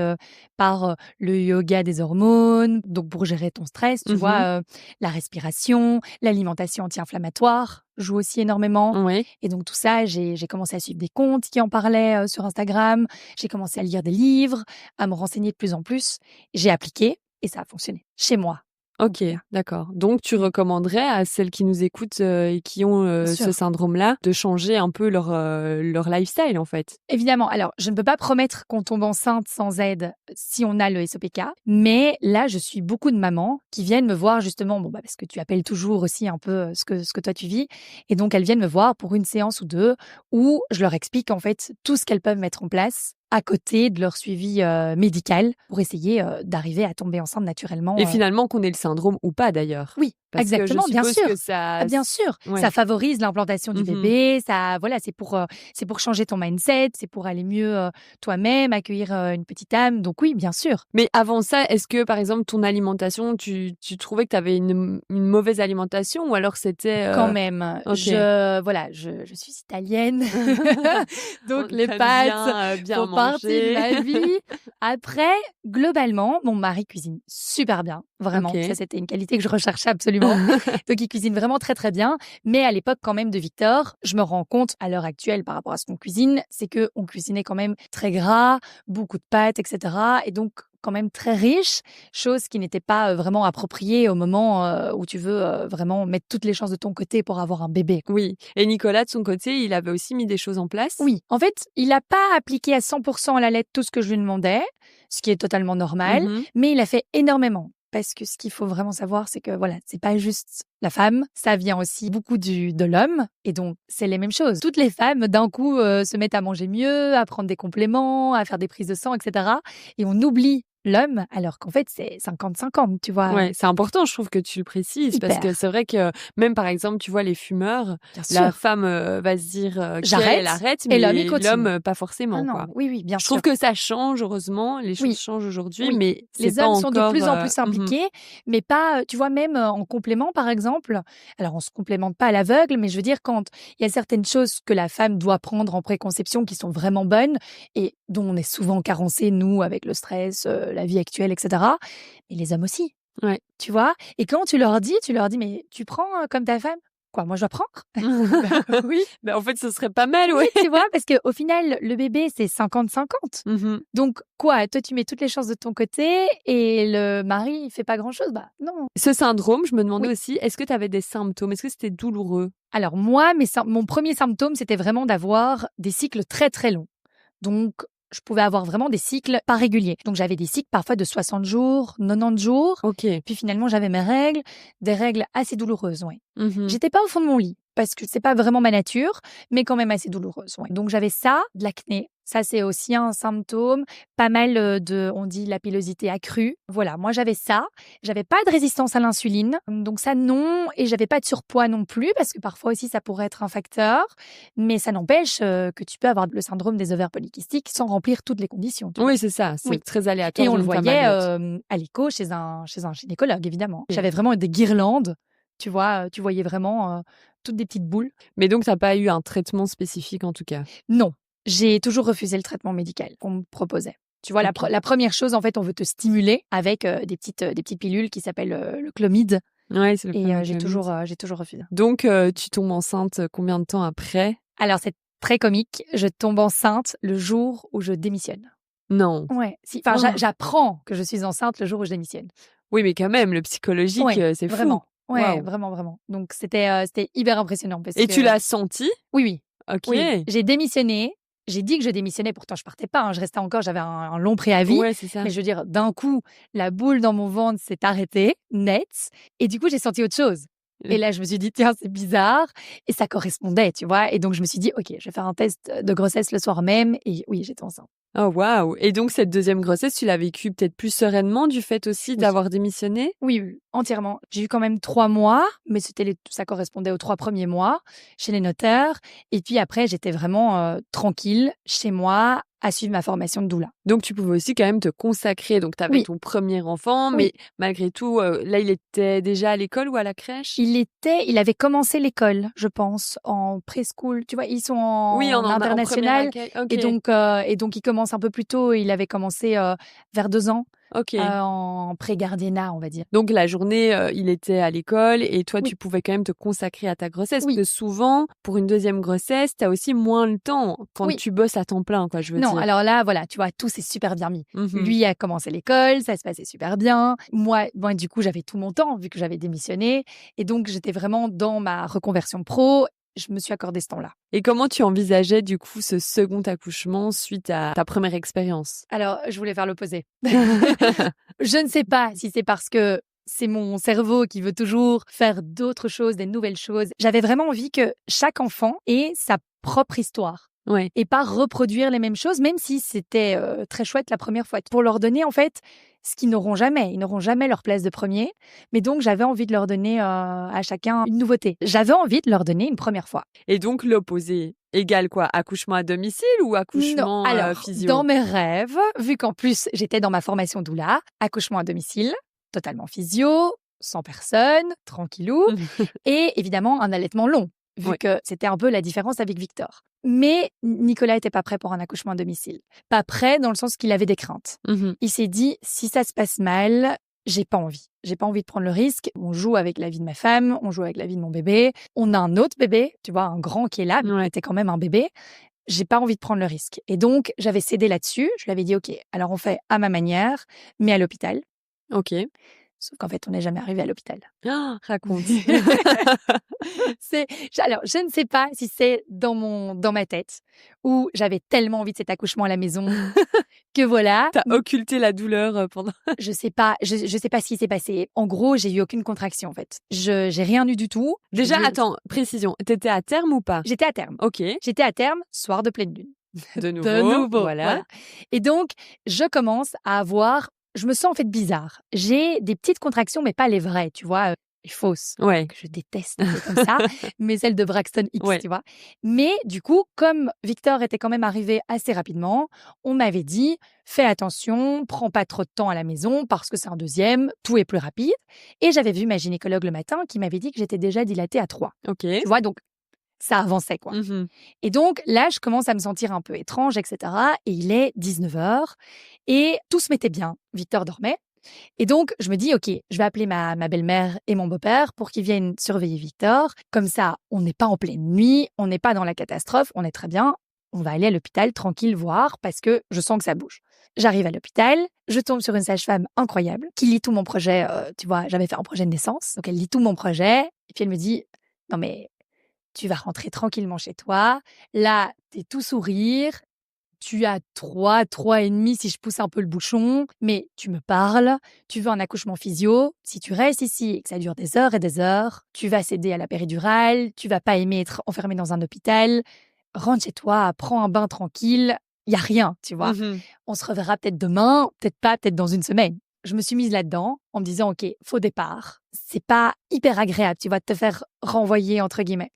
par le yoga des hormones, donc pour gérer ton stress, tu vois, la respiration, l'alimentation anti-inflammatoire joue aussi énormément. Oui. Et donc tout ça, j'ai commencé à suivre des comptes qui en parlaient sur Instagram. J'ai commencé à lire des livres, à me renseigner de plus en plus. J'ai appliqué et ça a fonctionné chez moi. Ok, d'accord. Donc, tu recommanderais à celles qui nous écoutent et qui ont ce syndrome-là de changer un peu leur lifestyle, en fait. Évidemment. Alors, je ne peux pas promettre qu'on tombe enceinte sans aide si on a le SOPK, mais là, je suis beaucoup de mamans qui viennent me voir justement, parce que tu appelles toujours aussi un peu ce que toi tu vis, et donc elles viennent me voir pour une séance ou deux où je leur explique en fait tout ce qu'elles peuvent mettre en place à côté de leur suivi médical pour essayer d'arriver à tomber enceinte naturellement. Et finalement, qu'on ait le syndrome ou pas d'ailleurs. Oui, parce exactement, que je bien suppose sûr. que ça... Bien sûr, Ouais. ça favorise l'implantation du bébé. Ça, voilà, c'est pour changer ton mindset, c'est pour aller mieux toi-même, accueillir une petite âme. Donc oui, bien sûr. Mais avant ça, est-ce que par exemple ton alimentation, tu trouvais que tu avais une mauvaise alimentation ou alors c'était Quand même. Ok. Je suis italienne, donc les pâtes bien font manger. partie de ma vie. Après, globalement, mon mari cuisine super bien, vraiment. Ok. Ça, c'était une qualité que je recherchais absolument. Donc, il cuisine vraiment très, très bien. Mais à l'époque, quand même, de Victor, je me rends compte, à l'heure actuelle, par rapport à ce qu'on cuisine, c'est qu'on cuisinait quand même très gras, beaucoup de pâtes, etc. Et donc, quand même très riche, chose qui n'était pas vraiment appropriée au moment où tu veux vraiment mettre toutes les chances de ton côté pour avoir un bébé. Oui. Et Nicolas, de son côté, il avait aussi mis des choses en place? Oui. En fait, il n'a pas appliqué à 100% à la lettre tout ce que je lui demandais, ce qui est totalement normal, mais il a fait énormément. Parce que ce qu'il faut vraiment savoir, c'est que voilà, c'est pas juste la femme, ça vient aussi beaucoup de l'homme. Et donc, c'est les mêmes choses. Toutes les femmes, d'un coup, se mettent à manger mieux, à prendre des compléments, à faire des prises de sang, etc. Et on oublie l'homme, alors qu'en fait, c'est 50-50, tu vois. Ouais, c'est important, je trouve que tu le précises, parce que c'est vrai que même, par exemple, tu vois, les fumeurs, la femme va se dire j'arrête, elle arrête, et mais l'homme pas forcément. Ah non, quoi. oui, bien je sûr. trouve que ça change, heureusement, les choses changent aujourd'hui, mais les c'est hommes pas sont encore, de plus en plus impliqués, mais pas, tu vois, même en complément, par exemple. Alors, on se complémente pas à l'aveugle, mais je veux dire, quand il y a certaines choses que la femme doit prendre en préconception qui sont vraiment bonnes et dont on est souvent carencé, nous, avec le stress, la vie actuelle, etc. Mais les hommes aussi. Ouais. Tu vois? Et quand tu leur dis, mais tu prends comme ta femme? Quoi, moi je dois prendre? Oui, en fait, ce serait pas mal, oui. Tu vois, parce qu'au final, le bébé, c'est 50-50. Donc, quoi, toi, tu mets toutes les chances de ton côté et le mari, il fait pas grand-chose? Bah, non. Ce syndrome, je me demandais aussi, est-ce que tu avais des symptômes? Est-ce que c'était douloureux? Alors, moi, mon premier symptôme, c'était vraiment d'avoir des cycles très, très longs. Donc, je pouvais avoir vraiment des cycles pas réguliers. Donc, j'avais des cycles parfois de 60 jours, 90 jours. Ok. Puis finalement, j'avais mes règles, des règles assez douloureuses, oui. J'étais pas au fond de mon lit parce que c'est pas vraiment ma nature, mais quand même assez douloureuse. Ouais. Donc, j'avais ça, de l'acné. Ça, c'est aussi un symptôme. Pas mal on dit la pilosité accrue. Voilà, moi, j'avais ça. J'avais pas de résistance à l'insuline. Donc ça, non. Et j'avais pas de surpoids non plus, parce que parfois aussi, ça pourrait être un facteur. Mais ça n'empêche que tu peux avoir le syndrome des ovaires polykystiques sans remplir toutes les conditions. Oui, c'est ça. C'est très aléatoire. Et on le voyait à l'écho chez un gynécologue, évidemment. J'avais vraiment des guirlandes. Tu vois, tu voyais vraiment toutes des petites boules. Mais donc, tu n'as pas eu un traitement spécifique, en tout cas? Non. J'ai toujours refusé le traitement médical qu'on me proposait. Tu vois, la première chose, en fait, on veut te stimuler avec des petites pilules qui s'appellent le Clomid. Ouais, c'est le Et j'ai toujours refusé. Donc, tu tombes enceinte combien de temps après? Alors, c'est très comique. Je tombe enceinte le jour où je démissionne. Non. Ouais. Enfin, j'apprends que je suis enceinte le jour où je démissionne. Oui, mais quand même, le psychologique, c'est fou. Vraiment. Ouais, wow. vraiment. Donc, c'était hyper impressionnant. Et tu l'as senti? Oui. Ok. Oui. J'ai démissionné. J'ai dit que je démissionnais, pourtant je partais pas, je restais encore, j'avais un long préavis. Ouais, c'est ça. Mais je veux dire, d'un coup, la boule dans mon ventre s'est arrêtée, net, et du coup, j'ai senti autre chose. Et là, je me suis dit, tiens, c'est bizarre, et ça correspondait, tu vois. Et donc, je me suis dit, ok, je vais faire un test de grossesse le soir même, et oui, j'étais enceinte. Oh waouh! Et donc cette deuxième grossesse, tu l'as vécue peut-être plus sereinement du fait aussi d'avoir démissionné? Oui, oui, entièrement. J'ai eu quand même 3 mois, mais ça correspondait aux 3 premiers mois chez les notaires. Et puis après, j'étais vraiment tranquille chez moi à suivre ma formation de doula. Donc tu pouvais aussi quand même te consacrer. Donc tu avais ton premier enfant, mais malgré tout, là, il était déjà à l'école ou à la crèche? Il avait commencé l'école, je pense, en preschool. Tu vois, ils sont en international. Et donc, il commence un peu plus tôt. Il avait commencé vers 2 ans. En pré-gardiennat, on va dire. Donc la journée, il était à l'école et toi, tu pouvais quand même te consacrer à ta grossesse. Parce que souvent, pour une deuxième grossesse, tu as aussi moins le temps quand tu bosses à temps plein, quoi, je veux dire. Non, alors là, voilà, tu vois, tout s'est super bien mis. Lui a commencé l'école, ça se passait super bien. Moi, du coup, j'avais tout mon temps vu que j'avais démissionné. Et donc, j'étais vraiment dans ma reconversion pro. Je me suis accordé ce temps-là. Et comment tu envisageais du coup ce second accouchement suite à ta première expérience? Alors, je voulais faire l'opposé. Je ne sais pas si c'est parce que c'est mon cerveau qui veut toujours faire d'autres choses, des nouvelles choses. J'avais vraiment envie que chaque enfant ait sa propre histoire. Et pas reproduire les mêmes choses, même si c'était très chouette la première fois. Pour leur donner, en fait, ce qu'ils n'auront jamais. Ils n'auront jamais leur place de premier. Mais donc, j'avais envie de leur donner à chacun une nouveauté. J'avais envie de leur donner une première fois. Et donc, l'opposé égale quoi? Accouchement à domicile ou accouchement physio? Dans mes rêves, vu qu'en plus, j'étais dans ma formation doula, accouchement à domicile, totalement physio, sans personne, tranquillou. Et évidemment, un allaitement long, vu que c'était un peu la différence avec Victor. Mais Nicolas était pas prêt pour un accouchement à domicile. Pas prêt dans le sens qu'il avait des craintes. Il s'est dit, si ça se passe mal, j'ai pas envie. J'ai pas envie de prendre le risque. On joue avec la vie de ma femme, on joue avec la vie de mon bébé. On a un autre bébé, tu vois, un grand qui est là, mais était quand même un bébé. J'ai pas envie de prendre le risque. Et donc, j'avais cédé là-dessus. Je lui avais dit, OK, alors on fait à ma manière, mais à l'hôpital. OK. Sauf qu'en fait, on n'est jamais arrivé à l'hôpital. Raconte. Alors, je ne sais pas si c'est dans ma tête où j'avais tellement envie de cet accouchement à la maison que voilà. T'as occulté la douleur pendant. Je sais pas ce qui s'est passé. En gros, j'ai eu aucune contraction en fait. J'ai rien eu du tout. Déjà, attends, précision. T'étais à terme ou pas? J'étais à terme. OK. J'étais à terme, soir de pleine lune. De nouveau. Voilà. Et donc, je commence à avoir. Je me sens en fait bizarre. J'ai des petites contractions, mais pas les vraies, tu vois, les fausses, que je déteste comme ça, mais celles de Braxton Hicks, tu vois. Mais du coup, comme Victor était quand même arrivé assez rapidement, on m'avait dit, fais attention, prends pas trop de temps à la maison parce que c'est un deuxième, tout est plus rapide. Et j'avais vu ma gynécologue le matin qui m'avait dit que j'étais déjà dilatée à 3. OK. Tu vois, donc ça avançait, quoi. Et donc, là, je commence à me sentir un peu étrange, etc. Et il est 19h et tout se mettait bien. Victor dormait. Et donc, je me dis, OK, je vais appeler ma belle-mère et mon beau-père pour qu'ils viennent surveiller Victor. Comme ça, on n'est pas en pleine nuit, on n'est pas dans la catastrophe, on est très bien. On va aller à l'hôpital tranquille voir parce que je sens que ça bouge. J'arrive à l'hôpital, je tombe sur une sage-femme incroyable qui lit tout mon projet. Tu vois, j'avais fait un projet de naissance. Donc, elle lit tout mon projet. Et puis, elle me dit, non mais... tu vas rentrer tranquillement chez toi. Là, t'es tout sourire. Tu as 3,5 si je pousse un peu le bouchon. Mais tu me parles. Tu veux un accouchement physio. Si tu restes ici et que ça dure des heures et des heures, tu vas céder à la péridurale. Tu vas pas aimer être enfermé dans un hôpital. Rentre chez toi, prends un bain tranquille. Il y a rien, tu vois. On se reverra peut-être demain, peut-être pas, peut-être dans une semaine. Je me suis mise là-dedans en me disant, OK, faux départ. C'est pas hyper agréable, tu vois, de te faire renvoyer, entre guillemets.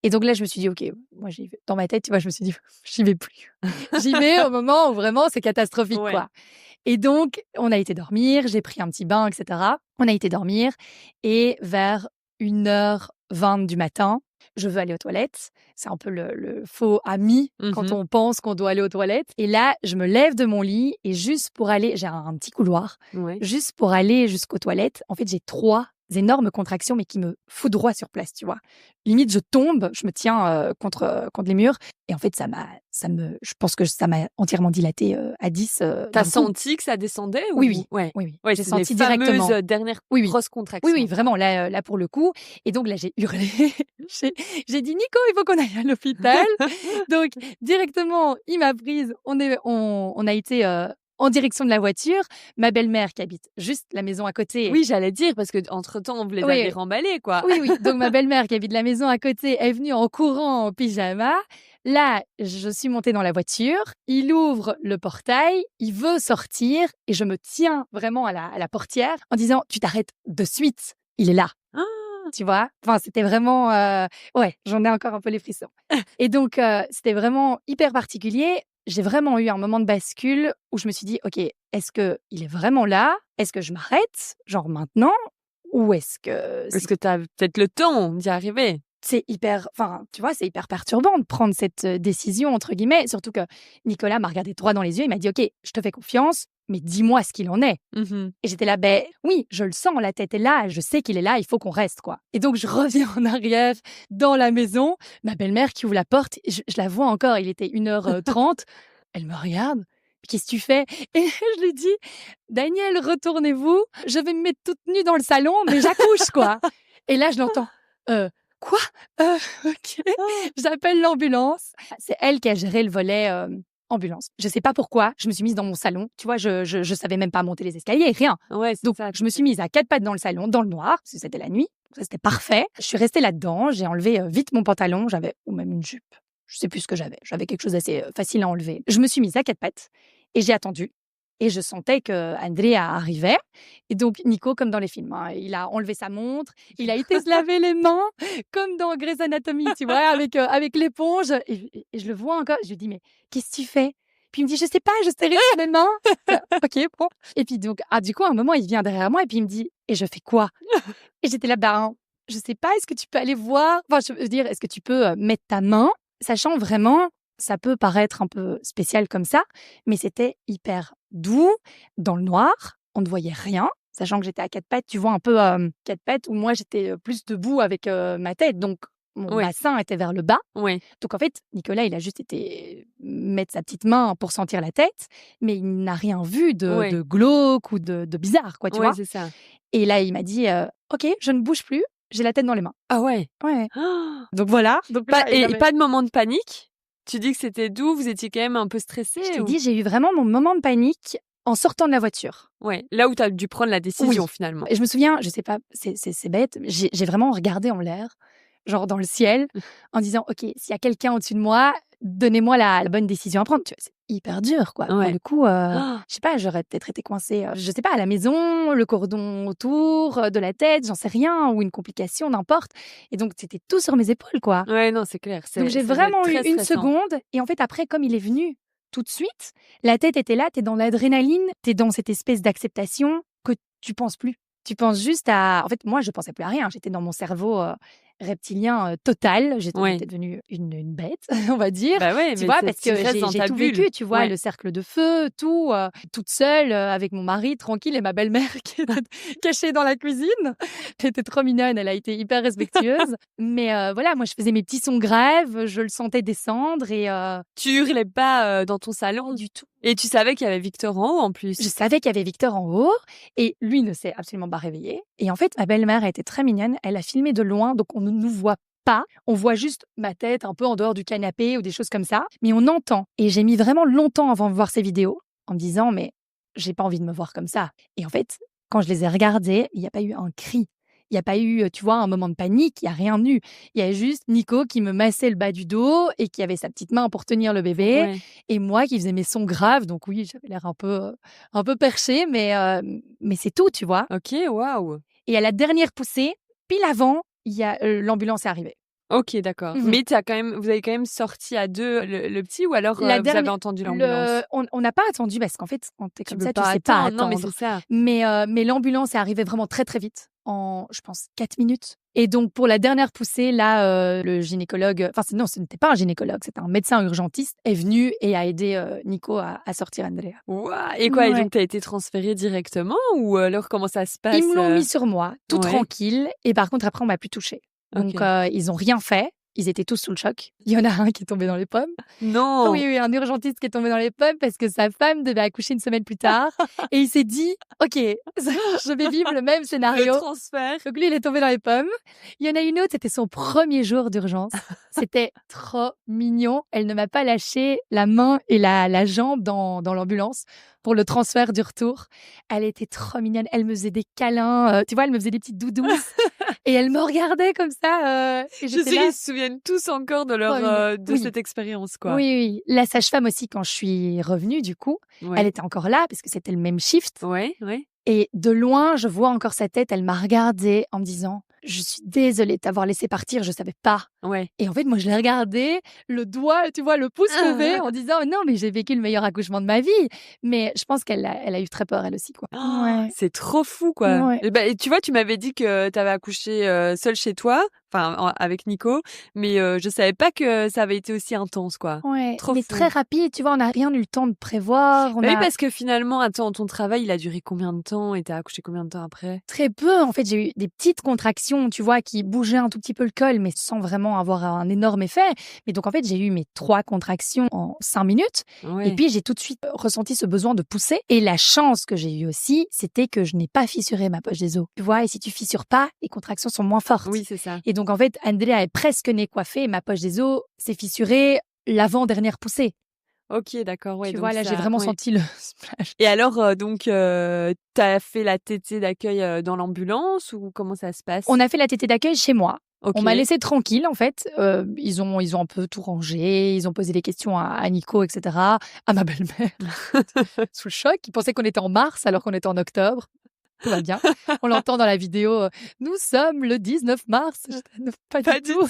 Et donc là, je me suis dit, OK, moi, j'y vais. Dans ma tête, tu vois, je me suis dit, j'y vais plus. J'y vais au moment où vraiment c'est catastrophique, quoi. Et donc, on a été dormir, j'ai pris un petit bain, etc. On a été dormir et vers 1h20 du matin, je veux aller aux toilettes. C'est un peu le faux ami quand on pense qu'on doit aller aux toilettes. Et là, je me lève de mon lit et juste pour aller, j'ai un petit couloir, juste pour aller jusqu'aux toilettes, en fait, j'ai 3 énormes contractions, mais qui me foudroient sur place, tu vois. Limite, je tombe, je me tiens contre les murs. Et en fait, je pense que ça m'a entièrement dilatée à 10. T'as senti que ça descendait ou... Oui. J'ai senti directement. Les dernières grosses contractions. Oui, vraiment, là, pour le coup. Et donc là, j'ai hurlé. j'ai dit, Nico, il faut qu'on aille à l'hôpital. Donc, directement, il m'a prise. On a été en direction de la voiture. Ma belle-mère qui habite juste la maison à côté. Oui, j'allais dire, parce que entre-temps, on vous les avait remballés, quoi. Oui. Donc, ma belle-mère qui habite la maison à côté est venue en courant en pyjama. Là, je suis montée dans la voiture. Il ouvre le portail. Il veut sortir. Et je me tiens vraiment à la portière en disant, tu t'arrêtes de suite. Il est là. Ah. Tu vois? Enfin, c'était vraiment... j'en ai encore un peu les frissons. Et donc, c'était vraiment hyper particulier. J'ai vraiment eu un moment de bascule où je me suis dit, OK, est-ce qu'il est vraiment là? Est-ce que je m'arrête, genre maintenant? Ou est-ce que... Est-ce que tu as peut-être le temps d'y arriver? C'est hyper... Enfin, tu vois, c'est hyper perturbant de prendre cette décision, entre guillemets. Surtout que Nicolas m'a regardé droit dans les yeux. Il m'a dit, OK, je te fais confiance, mais dis-moi ce qu'il en est. Mmh. Et j'étais là, oui, je le sens, la tête est là, je sais qu'il est là, il faut qu'on reste, quoi. Et donc, je reviens en arrière dans la maison. Ma belle-mère qui ouvre la porte, je la vois encore, il était 1h30. Elle me regarde. Qu'est-ce que tu fais? Et je lui dis, Daniel, retournez-vous. Je vais me mettre toute nue dans le salon, mais j'accouche, quoi. Et là, je l'entends. Quoi? OK. J'appelle l'ambulance. C'est elle qui a géré le volet ambulance. Je sais pas pourquoi. Je me suis mise dans mon salon. Tu vois, je savais même pas monter les escaliers, rien. Ouais, donc, je me suis mise à 4 pattes dans le salon, dans le noir, parce que c'était la nuit. Ça, c'était parfait. Je suis restée là-dedans. J'ai enlevé vite mon pantalon. Ou même une jupe. Je sais plus ce que j'avais. J'avais quelque chose d'assez facile à enlever. Je me suis mise à 4 pattes et j'ai attendu. Et je sentais que Andrea arrivait. Et donc, Nico, comme dans les films, il a enlevé sa montre, il a été se laver les mains, comme dans Grey's Anatomy, tu vois, avec l'éponge. Et je le vois encore. Je lui dis, mais qu'est-ce que tu fais? Puis il me dit, je sais pas, je stérilise mes mains. OK, bon. Et puis donc, du coup, à un moment, il vient derrière moi et puis il me dit, et je fais quoi? Et j'étais là, je sais pas, est-ce que tu peux aller voir? Enfin, je veux dire, est-ce que tu peux mettre ta main? Sachant vraiment, ça peut paraître un peu spécial comme ça, mais c'était hyper doux, dans le noir, on ne voyait rien, sachant que j'étais à 4 pattes, tu vois un peu 4 pattes où moi j'étais plus debout avec ma tête, donc mon bassin était vers le bas. Oui. Donc en fait, Nicolas, il a juste été mettre sa petite main pour sentir la tête, mais il n'a rien vu de glauque ou de bizarre, quoi, tu vois. C'est ça. Et là, il m'a dit, OK, je ne bouge plus, j'ai la tête dans les mains. Ah ouais? Ouais. Donc voilà. Donc pas de moment de panique? Tu dis que c'était doux, vous étiez quand même un peu stressée? Je t'ai dit, j'ai eu vraiment mon moment de panique en sortant de la voiture. Ouais, là où tu as dû prendre la décision finalement. Et je me souviens, je sais pas, c'est bête, j'ai vraiment regardé en l'air, genre dans le ciel, en disant, OK, s'il y a quelqu'un au-dessus de moi, donnez-moi la bonne décision à prendre. Tu vois, c'est hyper dur, quoi. Ouais. Pour le coup, je sais pas, j'aurais peut-être été coincée, je sais pas, à la maison, le cordon autour de la tête, j'en sais rien, ou une complication, n'importe. Et donc, c'était tout sur mes épaules, quoi. Ouais, non, c'est clair. Donc, j'ai vraiment eu une seconde. Et en fait, après, comme il est venu tout de suite, la tête était là, t'es dans l'adrénaline, t'es dans cette espèce d'acceptation que tu penses plus. Tu penses juste à... En fait, moi, je pensais plus à rien. J'étais dans mon cerveau reptilien total. J'étais devenue une bête, on va dire. Bah ouais, tu vois, parce que j'ai tout vécu, tu vois, le cercle de feu, tout, toute seule, avec mon mari, tranquille, et ma belle-mère qui était cachée dans la cuisine. Elle était trop mignonne, elle a été hyper respectueuse. Mais voilà, moi, je faisais mes petits sons graves, je le sentais descendre et... Tu hurlais pas dans ton salon? Du tout. Et tu savais qu'il y avait Victor en haut, en plus? Je savais qu'il y avait Victor en haut, et lui ne s'est absolument pas réveillé. Et en fait, ma belle-mère a été très mignonne. Elle a filmé de loin, donc on ne nous voit pas. On voit juste ma tête un peu en dehors du canapé ou des choses comme ça. Mais on entend. Et j'ai mis vraiment longtemps avant de voir ces vidéos, en me disant, mais j'ai pas envie de me voir comme ça. Et en fait, quand je les ai regardées, il n'y a pas eu un cri. Il n'y a pas eu, tu vois, un moment de panique, il n'y a rien eu. Il y a juste Nico qui me massait le bas du dos et qui avait sa petite main pour tenir le bébé. Ouais. Et moi qui faisais mes sons graves. Donc oui, j'avais l'air un peu perché, mais c'est tout, tu vois. Ok, waouh. Et à la dernière poussée, pile avant, l'ambulance est arrivée. Ok, d'accord. Mais vous avez quand même sorti à deux le petit, ou alors vous avez entendu l'ambulance? On n'a pas attendu, parce qu'en fait, quand t'es comme ça, tu sais attendre. pas attendre. Non, mais c'est ça. Mais l'ambulance est arrivée vraiment très très vite, en, je pense, 4 minutes. Et donc, pour la dernière poussée, là, le gynécologue... Enfin, non, ce n'était pas un gynécologue, c'était un médecin urgentiste, est venu et a aidé Nico à sortir Andrea. Wow. Et quoi, et donc t'as été transférée directement, ou alors comment ça se passe? Ils me l'ont mis sur moi, tout tranquille. Et par contre, après, on m'a plus touchée. Donc, ils n'ont rien fait. Ils étaient tous sous le choc. Il y en a un qui est tombé dans les pommes. Non. Oui, un urgentiste qui est tombé dans les pommes parce que sa femme devait accoucher une semaine plus tard. Et il s'est dit, OK, je vais vivre le même scénario. Le transfert. Donc lui, il est tombé dans les pommes. Il y en a une autre, c'était son premier jour d'urgence. C'était trop mignon. Elle ne m'a pas lâché la main et la jambe dans l'ambulance. pour le transfert du retour. Elle était trop mignonne. Elle me faisait des câlins. Tu vois, elle me faisait des petites doudous. Et elle me regardait comme ça. Et je sais qu'ils se souviennent tous encore de cette expérience, quoi. Oui. La sage-femme aussi, quand je suis revenue, du coup, elle était encore là parce que c'était le même shift. Ouais. Et de loin, je vois encore sa tête. Elle m'a regardée en me disant « Je suis désolée de t'avoir laissé partir, je savais pas. » Ouais. Et en fait, moi, je l'ai regardée, le doigt, tu vois, le pouce levé en disant « Non, mais j'ai vécu le meilleur accouchement de ma vie. » Mais je pense qu'elle a eu très peur, elle aussi, quoi. C'est trop fou, quoi. Ouais. Et tu vois, tu m'avais dit que tu avais accouché seule chez toi, enfin avec Nico, mais je savais pas que ça avait été aussi intense, quoi. Ouais, trop mais fou. très rapide, tu vois, on n'a rien eu le temps de prévoir. Oui, parce que finalement, attends, ton travail, il a duré combien de temps et t'as accouché combien de temps après? Très peu, en fait, j'ai eu des petites contractions, tu vois, qui bougeaient un tout petit peu le col, mais sans vraiment avoir un énorme effet. Mais donc, en fait, j'ai eu mes 3 contractions en 5 minutes. Ouais. Et puis, j'ai tout de suite ressenti ce besoin de pousser. Et la chance que j'ai eue aussi, c'était que je n'ai pas fissuré ma poche des os. Tu vois, et si tu fissures pas, les contractions sont moins fortes. Oui, c'est ça. Et donc, en fait, Andrea est presque née coiffée et ma poche des os s'est fissurée l'avant-dernière poussée. Ok, d'accord. Ouais, Tu donc vois, là, j'ai vraiment senti le splash. Et alors, donc, t'as fait la tétée d'accueil dans l'ambulance ou comment ça se passe? On a fait la tétée d'accueil chez moi. Okay. On m'a laissé tranquille, en fait. Ils ont un peu tout rangé. Ils ont posé des questions à Nico, etc. À ma belle-mère. Sous le choc. Ils pensaient qu'on était en mars alors qu'on était en octobre. Tout va bien. On l'entend dans la vidéo. Nous sommes le 19 mars. Pas du tout.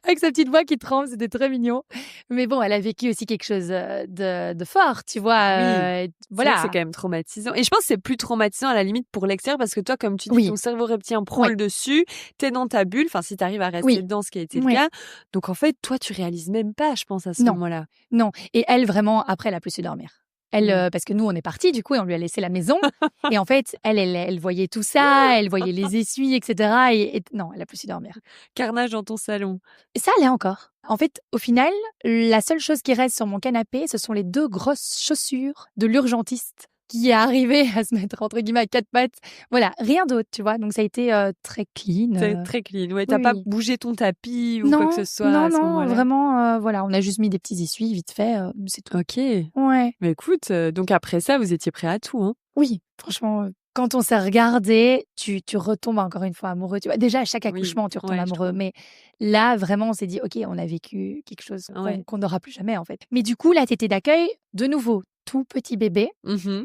Avec sa petite voix qui tremble, c'était très mignon. Mais bon, elle a vécu aussi quelque chose de fort, tu vois. Oui. Voilà. C'est quand même traumatisant. Et je pense que c'est plus traumatisant à la limite pour l'extérieur parce que toi, comme tu dis, ton cerveau reptilien prend le dessus, t'es dans ta bulle. Enfin, si t'arrives à rester dedans, ce qui a été le cas. Donc, en fait, toi, tu réalises même pas, je pense, à ce moment-là. Non. Et elle, vraiment, après, elle a plus su dormir. Elle, parce que nous, on est partis, du coup, et on lui a laissé la maison. Et en fait, elle voyait tout ça, elle voyait les essuies, etc. Et non, elle a plus su dormir. Carnage dans ton salon. Et ça allait encore. En fait, au final, la seule chose qui reste sur mon canapé, ce sont les 2 grosses chaussures de l'urgentiste qui est arrivé à se mettre, entre guillemets, à 4 pattes. Voilà, rien d'autre, tu vois. Donc, ça a été très clean. C'est très clean. Ouais, t'as pas bougé ton tapis ou quoi que ce soit non, à ce moment-là? vraiment, voilà. On a juste mis des petits essuies, vite fait, c'est tout. Ok. Ouais. Mais écoute, donc après ça, vous étiez prêts à tout, hein? Oui, franchement, quand on s'est regardé, tu retombes encore une fois amoureux. Tu vois, déjà, à chaque accouchement, tu retombes amoureux. Mais là, vraiment, on s'est dit, OK, on a vécu quelque chose qu'on n'aura plus jamais, en fait. Mais du coup, la tétée d'accueil, de nouveau, tout petit bébé.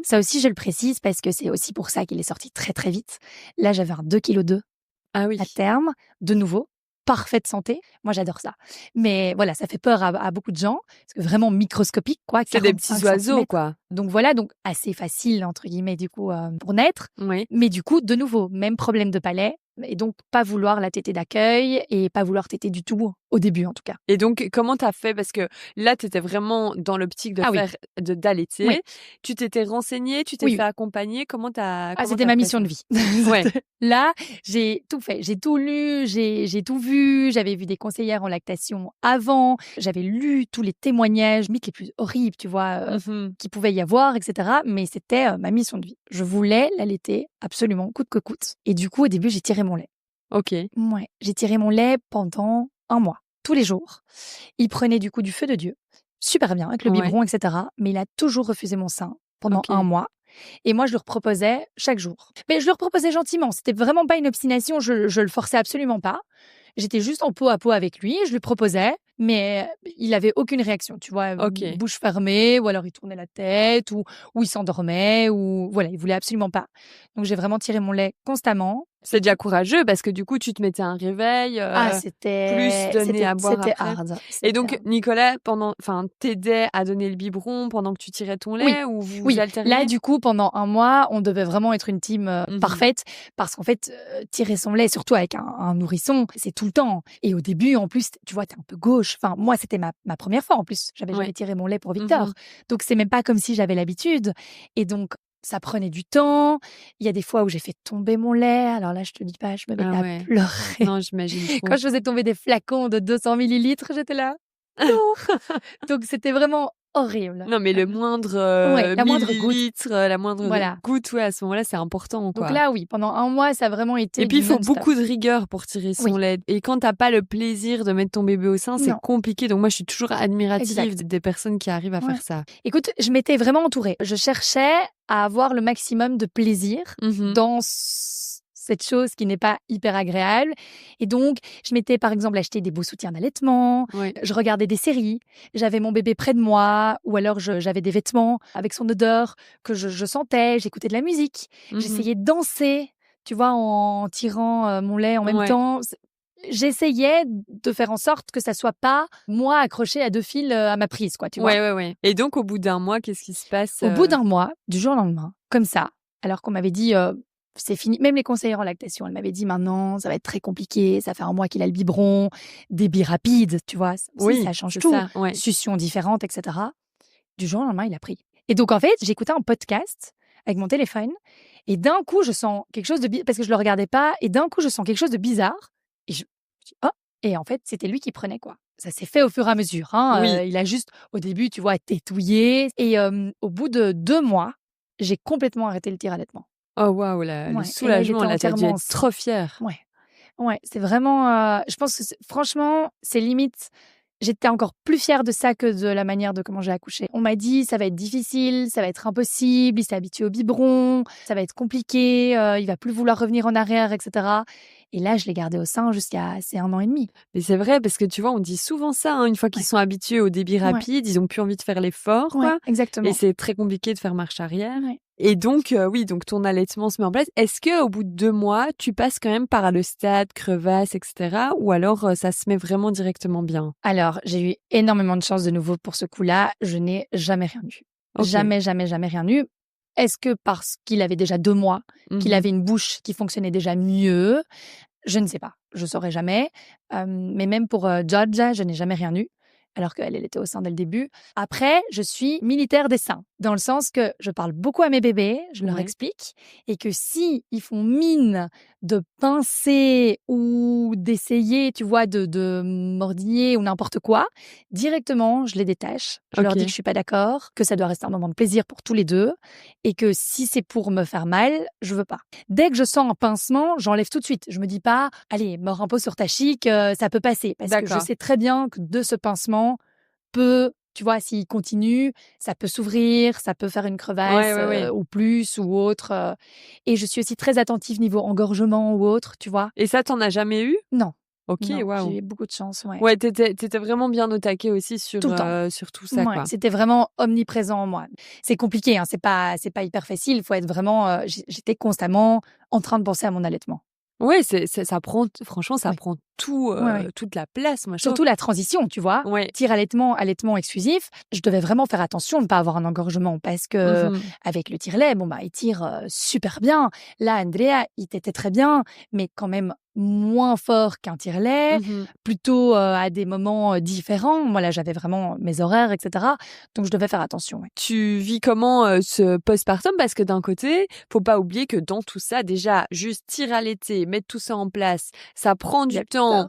Ça aussi, je le précise parce que c'est aussi pour ça qu'il est sorti très, très vite. Là, j'avais un 2,2 kg à terme, de nouveau. Parfaite santé. Moi, j'adore ça. Mais voilà, ça fait peur à beaucoup de gens. Parce que vraiment microscopique, quoi. C'est des petits oiseaux, quoi. Donc voilà, donc assez facile, entre guillemets, du coup, pour naître. Oui. Mais du coup, de nouveau, même problème de palais. Et donc, pas vouloir la tétée d'accueil et pas vouloir téter du tout, au début en tout cas. Et donc, comment t'as fait? Parce que là, t'étais vraiment dans l'optique de d'allaiter. Oui. Tu t'étais renseignée, tu t'es fait accompagner. Comment t'as c'était ma mission de vie. Ouais. Là, j'ai tout fait. J'ai tout lu, j'ai tout vu. J'avais vu des conseillères en lactation avant. J'avais lu tous les témoignages, mythes les plus horribles, tu vois, qui pouvait y avoir, etc. Mais c'était ma mission de vie. Je voulais l'allaiter absolument, coûte que coûte. Et du coup, au début, j'ai tiré mon lait. Ok. Ouais, j'ai tiré mon lait pendant 1 mois, tous les jours. Il prenait du coup du feu de Dieu, super bien, avec le biberon, etc. Mais il a toujours refusé mon sein pendant 1 mois. Et moi, je le reproposais chaque jour. Mais je le reproposais gentiment. C'était vraiment pas une obstination. Je le forçais absolument pas. J'étais juste en peau à peau avec lui. Je lui proposais, mais il avait aucune réaction. Tu vois, bouche fermée, ou alors il tournait la tête, ou il s'endormait, ou voilà, il voulait absolument pas. Donc j'ai vraiment tiré mon lait constamment. C'est déjà courageux parce que du coup, tu te mettais un réveil. C'était plus donner à boire après. hard. Et donc, Nicolas, t'aidait à donner le biberon pendant que tu tirais ton lait ou vous alterniez? Là, du coup, pendant 1 mois, on devait vraiment être une team parfaite parce qu'en fait, tirer son lait, surtout avec un nourrisson, c'est tout le temps. Et au début, en plus, tu vois, t'es un peu gauche. Enfin, moi, c'était ma première fois en plus. J'avais jamais tiré mon lait pour Victor. Donc, c'est même pas comme si j'avais l'habitude. Et donc, ça prenait du temps. Il y a des fois où j'ai fait tomber mon lait. Alors là, je te dis pas, je me mettais à pleurer. Non, j'imagine. Quand je faisais tomber des flacons de 200 millilitres, j'étais là. Non. Donc, c'était vraiment horrible. Non, mais le moindre la moindre millilitre, la moindre goutte, à ce moment-là, c'est important, quoi. Donc là, oui, pendant un mois, ça a vraiment été. Et puis, il faut beaucoup de rigueur pour tirer son lait. Et quand t'as pas le plaisir de mettre ton bébé au sein, c'est compliqué. Donc moi, je suis toujours admirative des personnes qui arrivent à faire ça. Écoute, je m'étais vraiment entourée. Je cherchais à avoir le maximum de plaisir dans cette chose qui n'est pas hyper agréable. Et donc, je m'étais par exemple acheté des beaux soutiens d'allaitement, je regardais des séries, j'avais mon bébé près de moi, ou alors j'avais des vêtements avec son odeur que je sentais, j'écoutais de la musique, j'essayais de danser, tu vois, en tirant mon lait en même temps. J'essayais de faire en sorte que ça soit pas moi accrochée à 2 fils à ma prise, quoi, tu vois. Ouais. Et donc, au bout d'un mois, qu'est-ce qui se passe Au bout d'un mois, du jour au lendemain, comme ça, alors qu'on m'avait dit c'est fini. Même les conseillères en lactation, elles m'avaient dit maintenant, ça va être très compliqué, ça fait un mois qu'il a le biberon, débit rapide, tu vois. Ça change tout. Succion différente, etc. Du jour au lendemain, il a pris. Et donc, en fait, j'écoutais un podcast avec mon téléphone et d'un coup, je sens quelque chose de bizarre, parce que je le regardais pas, et d'un coup, je sens quelque chose de bizarre et je dis, oh, et en fait, c'était lui qui prenait, quoi. Ça s'est fait au fur et à mesure. Il a juste, au début, tu vois, tétouillé. Et au bout de 2 mois, j'ai complètement arrêté le tir-allaitement. Oh waouh, le soulagement, là, t'as dû être trop fière. Ouais, c'est vraiment. Je pense que franchement, c'est limite. J'étais encore plus fière de ça que de la manière de comment j'ai accouché. On m'a dit ça va être difficile, ça va être impossible, il s'est habitué au biberon, ça va être compliqué, il va plus vouloir revenir en arrière, etc. Et là, je l'ai gardé au sein jusqu'à 1 an et demi. Mais c'est vrai, parce que tu vois, on dit souvent ça, une fois qu'ils sont habitués au débit rapide, ils ont plus envie de faire l'effort, quoi. Exactement. Et c'est très compliqué de faire marche arrière. Et donc, donc ton allaitement se met en place. Est-ce que au bout de 2 mois, tu passes quand même par le stade, crevasse, etc. Ou alors ça se met vraiment directement bien? Alors, j'ai eu énormément de chance de nouveau pour ce coup-là. Je n'ai jamais rien eu. Jamais rien eu. Est-ce que parce qu'il avait déjà 2 mois, qu'il avait une bouche qui fonctionnait déjà mieux? Je ne sais pas. Je saurais jamais. Mais même pour Georgia, je n'ai jamais rien eu. Alors qu'elle était au sein dès le début. Après, je suis militaire des seins, dans le sens que je parle beaucoup à mes bébés, je leur explique, et que si ils font mine de pincer ou d'essayer, tu vois, de mordiller ou n'importe quoi, directement, je les détache. Je leur dis que je suis pas d'accord, que ça doit rester un moment de plaisir pour tous les deux, et que si c'est pour me faire mal, je veux pas. Dès que je sens un pincement, j'enlève tout de suite. Je me dis pas, allez, mords un pot sur ta chic, ça peut passer, parce que je sais très bien que de ce pincement peut, tu vois, s'il continue, ça peut s'ouvrir, ça peut faire une crevasse ou plus ou autre. Et je suis aussi très attentive niveau engorgement ou autre, tu vois. Et ça, t'en as jamais eu? Non. Ok, waouh. J'ai eu beaucoup de chance, Ouais, t'étais vraiment bien au taquet aussi sur tout ça, quoi. C'était vraiment omniprésent en moi. C'est compliqué, c'est pas hyper facile. Il faut être vraiment. J'étais constamment en train de penser à mon allaitement. Ouais, ça prend, franchement, ça prend tout, toute la place, moi. Surtout la transition, tu vois. Tire-allaitement exclusif. Je devais vraiment faire attention de ne pas avoir un engorgement parce que avec le tire-lait, il tire super bien. Là, Andrea, il t'était très bien, mais quand même moins fort qu'un tire-lait, plutôt à des moments différents. Moi, là, j'avais vraiment mes horaires, etc. Donc, je devais faire attention. Tu vis comment ce postpartum? Parce que d'un côté, faut pas oublier que dans tout ça, déjà, juste tire-allaiter, mettre tout ça en place, ça prend du temps.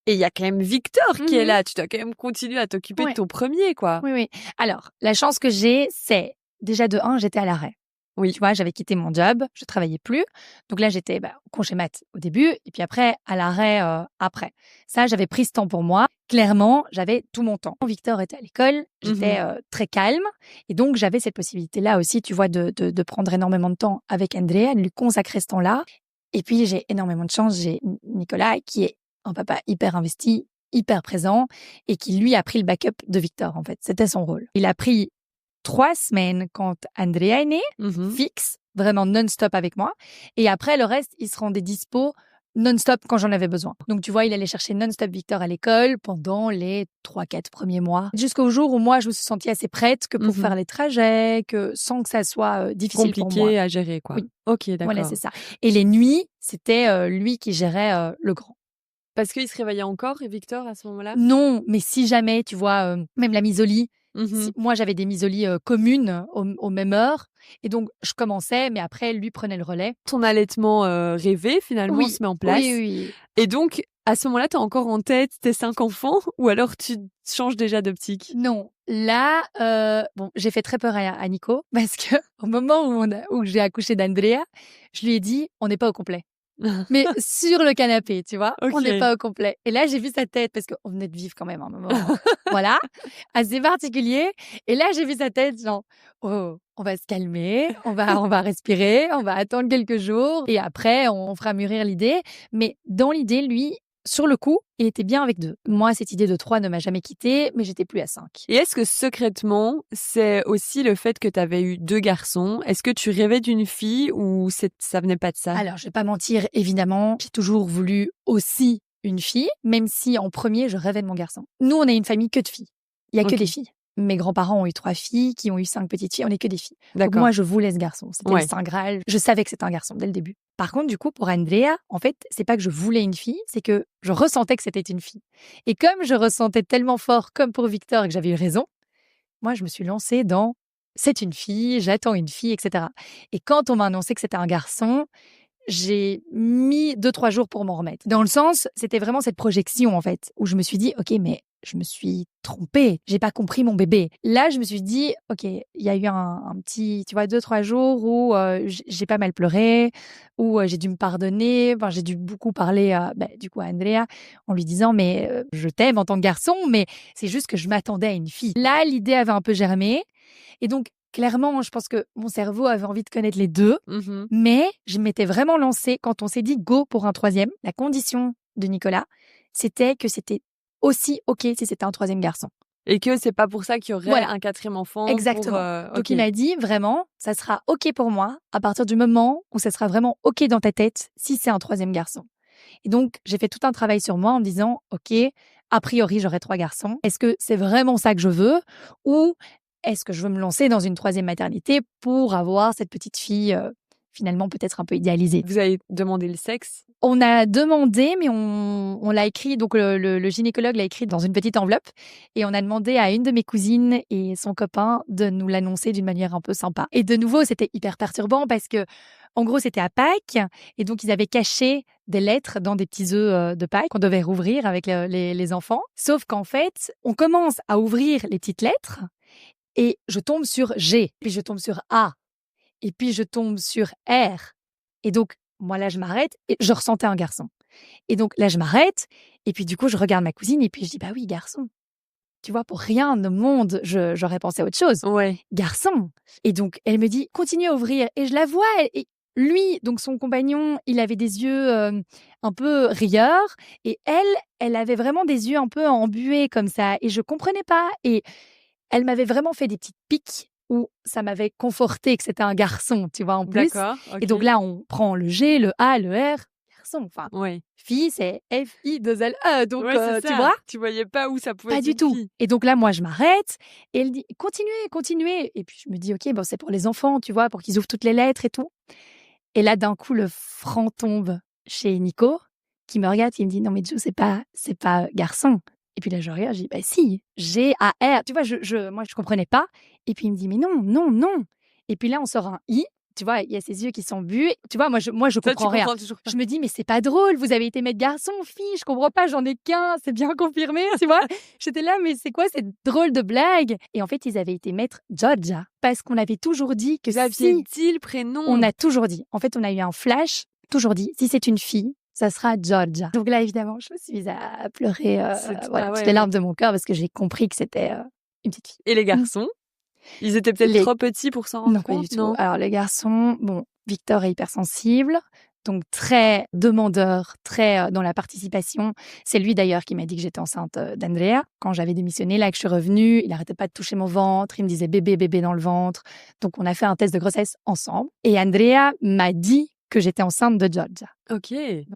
Et il y a quand même Victor qui est là. Tu dois quand même continuer à t'occuper de ton premier, quoi. Oui. Alors, la chance que j'ai, c'est déjà de 1, j'étais à l'arrêt. Oui, tu vois, j'avais quitté mon job, je travaillais plus. Donc là, j'étais au congé mat au début et puis après, à l'arrêt après. Ça, j'avais pris ce temps pour moi. Clairement, j'avais tout mon temps. Victor était à l'école, j'étais très calme et donc j'avais cette possibilité-là aussi, tu vois, de prendre énormément de temps avec Andrea, de lui consacrer ce temps-là. Et puis, j'ai énormément de chance. J'ai Nicolas qui est un papa hyper investi, hyper présent et qui, lui, a pris le backup de Victor, en fait. C'était son rôle. Il a pris 3 semaines quand Andrea est née, fixe, vraiment non-stop avec moi. Et après, le reste, il se rendait dispo non-stop quand j'en avais besoin. Donc, tu vois, il allait chercher non-stop Victor à l'école pendant les 3-4 premiers mois. Jusqu'au jour où moi, je me suis sentie assez prête que pour faire les trajets, sans que ça soit difficile pour moi. Compliqué à gérer, quoi. Oui. Ok, d'accord. Voilà, c'est ça. Et les nuits, c'était lui qui gérait le grand. Parce qu'il se réveillait encore, Victor, à ce moment-là? Non, mais si jamais, tu vois, même la mise au lit, moi, j'avais des mises au lit communes aux mêmes heures. Et donc, je commençais, mais après, lui prenait le relais. Ton allaitement rêvé, finalement, se met en place. Oui. Et donc, à ce moment-là, tu as encore en tête tes 5 enfants ou alors tu changes déjà d'optique? Non. Là, j'ai fait très peur à Nico parce que au moment où j'ai accouché d'Andrea, je lui ai dit on n'est pas au complet. Mais sur le canapé, tu vois, on n'est pas au complet. Et là, j'ai vu sa tête parce qu'on venait de vivre quand même un moment, voilà, assez particulier. Et là, j'ai vu sa tête, genre, oh, on va se calmer, on va respirer, on va attendre quelques jours et après, on fera mûrir l'idée. Mais dans l'idée, lui, sur le coup, il était bien avec 2. Moi, cette idée de 3 ne m'a jamais quittée, mais j'étais plus à 5. Et est-ce que secrètement, c'est aussi le fait que tu avais eu 2 garçons? Est-ce que tu rêvais d'une fille ou ça venait pas de ça? Alors, je vais pas mentir, évidemment, j'ai toujours voulu aussi une fille, même si en premier, je rêvais de mon garçon. Nous, on est une famille que de filles. Il y a que des filles. Mes grands-parents ont eu 3 filles, qui ont eu 5 petites filles. On n'est que des filles. Donc moi, je voulais ce garçon. C'était le Saint Graal. Je savais que c'était un garçon dès le début. Par contre, du coup, pour Andrea, en fait, c'est pas que je voulais une fille, c'est que je ressentais que c'était une fille. Et comme je ressentais tellement fort, comme pour Victor, et que j'avais eu raison, moi, je me suis lancée dans c'est une fille, j'attends une fille, etc. Et quand on m'a annoncé que c'était un garçon, j'ai mis 2-3 jours pour m'en remettre. Dans le sens, c'était vraiment cette projection, en fait, où je me suis dit, OK, mais je me suis trompée. J'ai pas compris mon bébé. Là, je me suis dit, OK, il y a eu un petit, tu vois, 2-3 jours où j'ai pas mal pleuré, où j'ai dû me pardonner. Enfin, j'ai dû beaucoup parler du coup à Andrea en lui disant, mais je t'aime en tant que garçon, mais c'est juste que je m'attendais à une fille. Là, l'idée avait un peu germé. Et donc, clairement, je pense que mon cerveau avait envie de connaître les 2, mais je m'étais vraiment lancée quand on s'est dit go pour un 3e. La condition de Nicolas, c'était que c'était aussi OK si c'était un 3e garçon. Et que c'est pas pour ça qu'il y aurait un 4e enfant. Exactement. Donc il m'a dit vraiment, ça sera OK pour moi à partir du moment où ça sera vraiment OK dans ta tête si c'est un 3e garçon. Et donc j'ai fait tout un travail sur moi en me disant OK, a priori j'aurai 3 garçons. Est-ce que c'est vraiment ça que je veux ou est-ce que je veux me lancer dans une 3e maternité pour avoir cette petite fille finalement peut-être un peu idéalisée? Vous avez demandé le sexe? On a demandé, mais on l'a écrit, donc le gynécologue l'a écrit dans une petite enveloppe et on a demandé à une de mes cousines et son copain de nous l'annoncer d'une manière un peu sympa. Et de nouveau, c'était hyper perturbant parce que, en gros, c'était à Pâques et donc ils avaient caché des lettres dans des petits œufs de Pâques qu'on devait rouvrir avec les enfants. Sauf qu'en fait, on commence à ouvrir les petites lettres et je tombe sur G, puis je tombe sur A, et puis je tombe sur R. Et donc, moi, là, je m'arrête et je ressentais un garçon. Et donc, là, je m'arrête et puis du coup, je regarde ma cousine et puis je dis, bah oui, garçon. Tu vois, pour rien au monde, j'aurais pensé à autre chose. Ouais. Garçon. Et donc, elle me dit, continue à ouvrir. Et je la vois. Et lui, donc son compagnon, il avait des yeux un peu rieurs. Et elle avait vraiment des yeux un peu embués comme ça. Et je comprenais pas. Et elle m'avait vraiment fait des petites piques où ça m'avait conforté que c'était un garçon, tu vois, en plus. D'accord, okay. Et donc là, on prend le G, le A, le R, garçon. Enfin, fille, c'est F-I-2-L-E. Donc, tu vois, tu voyais pas où ça pouvait pas être du tout. Fille. Et donc là, moi, je m'arrête et elle dit, continuez. Et puis, je me dis, OK, bon, c'est pour les enfants, tu vois, pour qu'ils ouvrent toutes les lettres et tout. Et là, d'un coup, le franc tombe chez Nico, qui me regarde, qui me dit, non, mais Jo, c'est pas garçon. Et puis là, je regarde, je dis, bah si, G-A-R. Tu vois, moi, je comprenais pas. Et puis, il me dit, mais non. Et puis là, on sort un I. Tu vois, il y a ses yeux qui sont bués. Tu vois, moi, je comprends rien. Je me dis, mais c'est pas drôle. Vous avez été mettre garçon, fille. Je comprends pas, j'en ai qu'un. C'est bien confirmé, tu vois. J'étais là, mais c'est quoi cette drôle de blague? Et en fait, ils avaient été mettre Georgia. Parce qu'on avait toujours dit que vous aviez dit le prénom. On a toujours dit. En fait, on a eu un flash, toujours dit, si c'est une fille, ça sera Georgia. Donc là, évidemment, je me suis à pleurer toutes les larmes de mon cœur parce que j'ai compris que c'était une petite fille. Et les garçons? Ils étaient peut-être trop petits pour s'en rendre compte? Non, pas du tout. Alors, les garçons, Victor est hypersensible, donc très demandeur, très dans la participation. C'est lui d'ailleurs qui m'a dit que j'étais enceinte d'Andrea. Quand j'avais démissionné, là que je suis revenue, il n'arrêtait pas de toucher mon ventre, il me disait bébé dans le ventre. Donc, on a fait un test de grossesse ensemble. Et Andrea m'a dit que j'étais enceinte de Georgia. OK.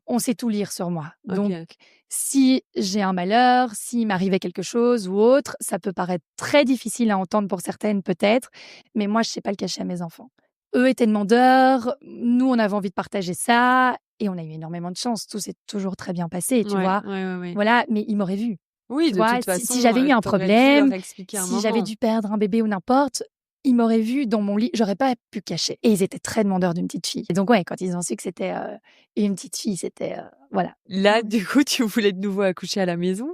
On sait tout lire sur moi. Okay. Donc, si j'ai un malheur, s'il m'arrivait quelque chose ou autre, ça peut paraître très difficile à entendre pour certaines peut-être, mais moi, je sais pas le cacher à mes enfants. Eux étaient demandeurs, nous, on avait envie de partager ça, et on a eu énormément de chance. Tout s'est toujours très bien passé, tu vois. Ouais. Voilà, mais ils m'auraient vu. Oui, tu vois, toute façon, si j'avais eu un problème, si j'avais dû perdre un bébé ou n'importe, ils m'auraient vu dans mon lit, j'aurais pas pu cacher. Et ils étaient très demandeurs d'une petite fille. Et donc, ouais, quand ils ont su que c'était une petite fille, c'était, voilà. Là, du coup, tu voulais de nouveau accoucher à la maison?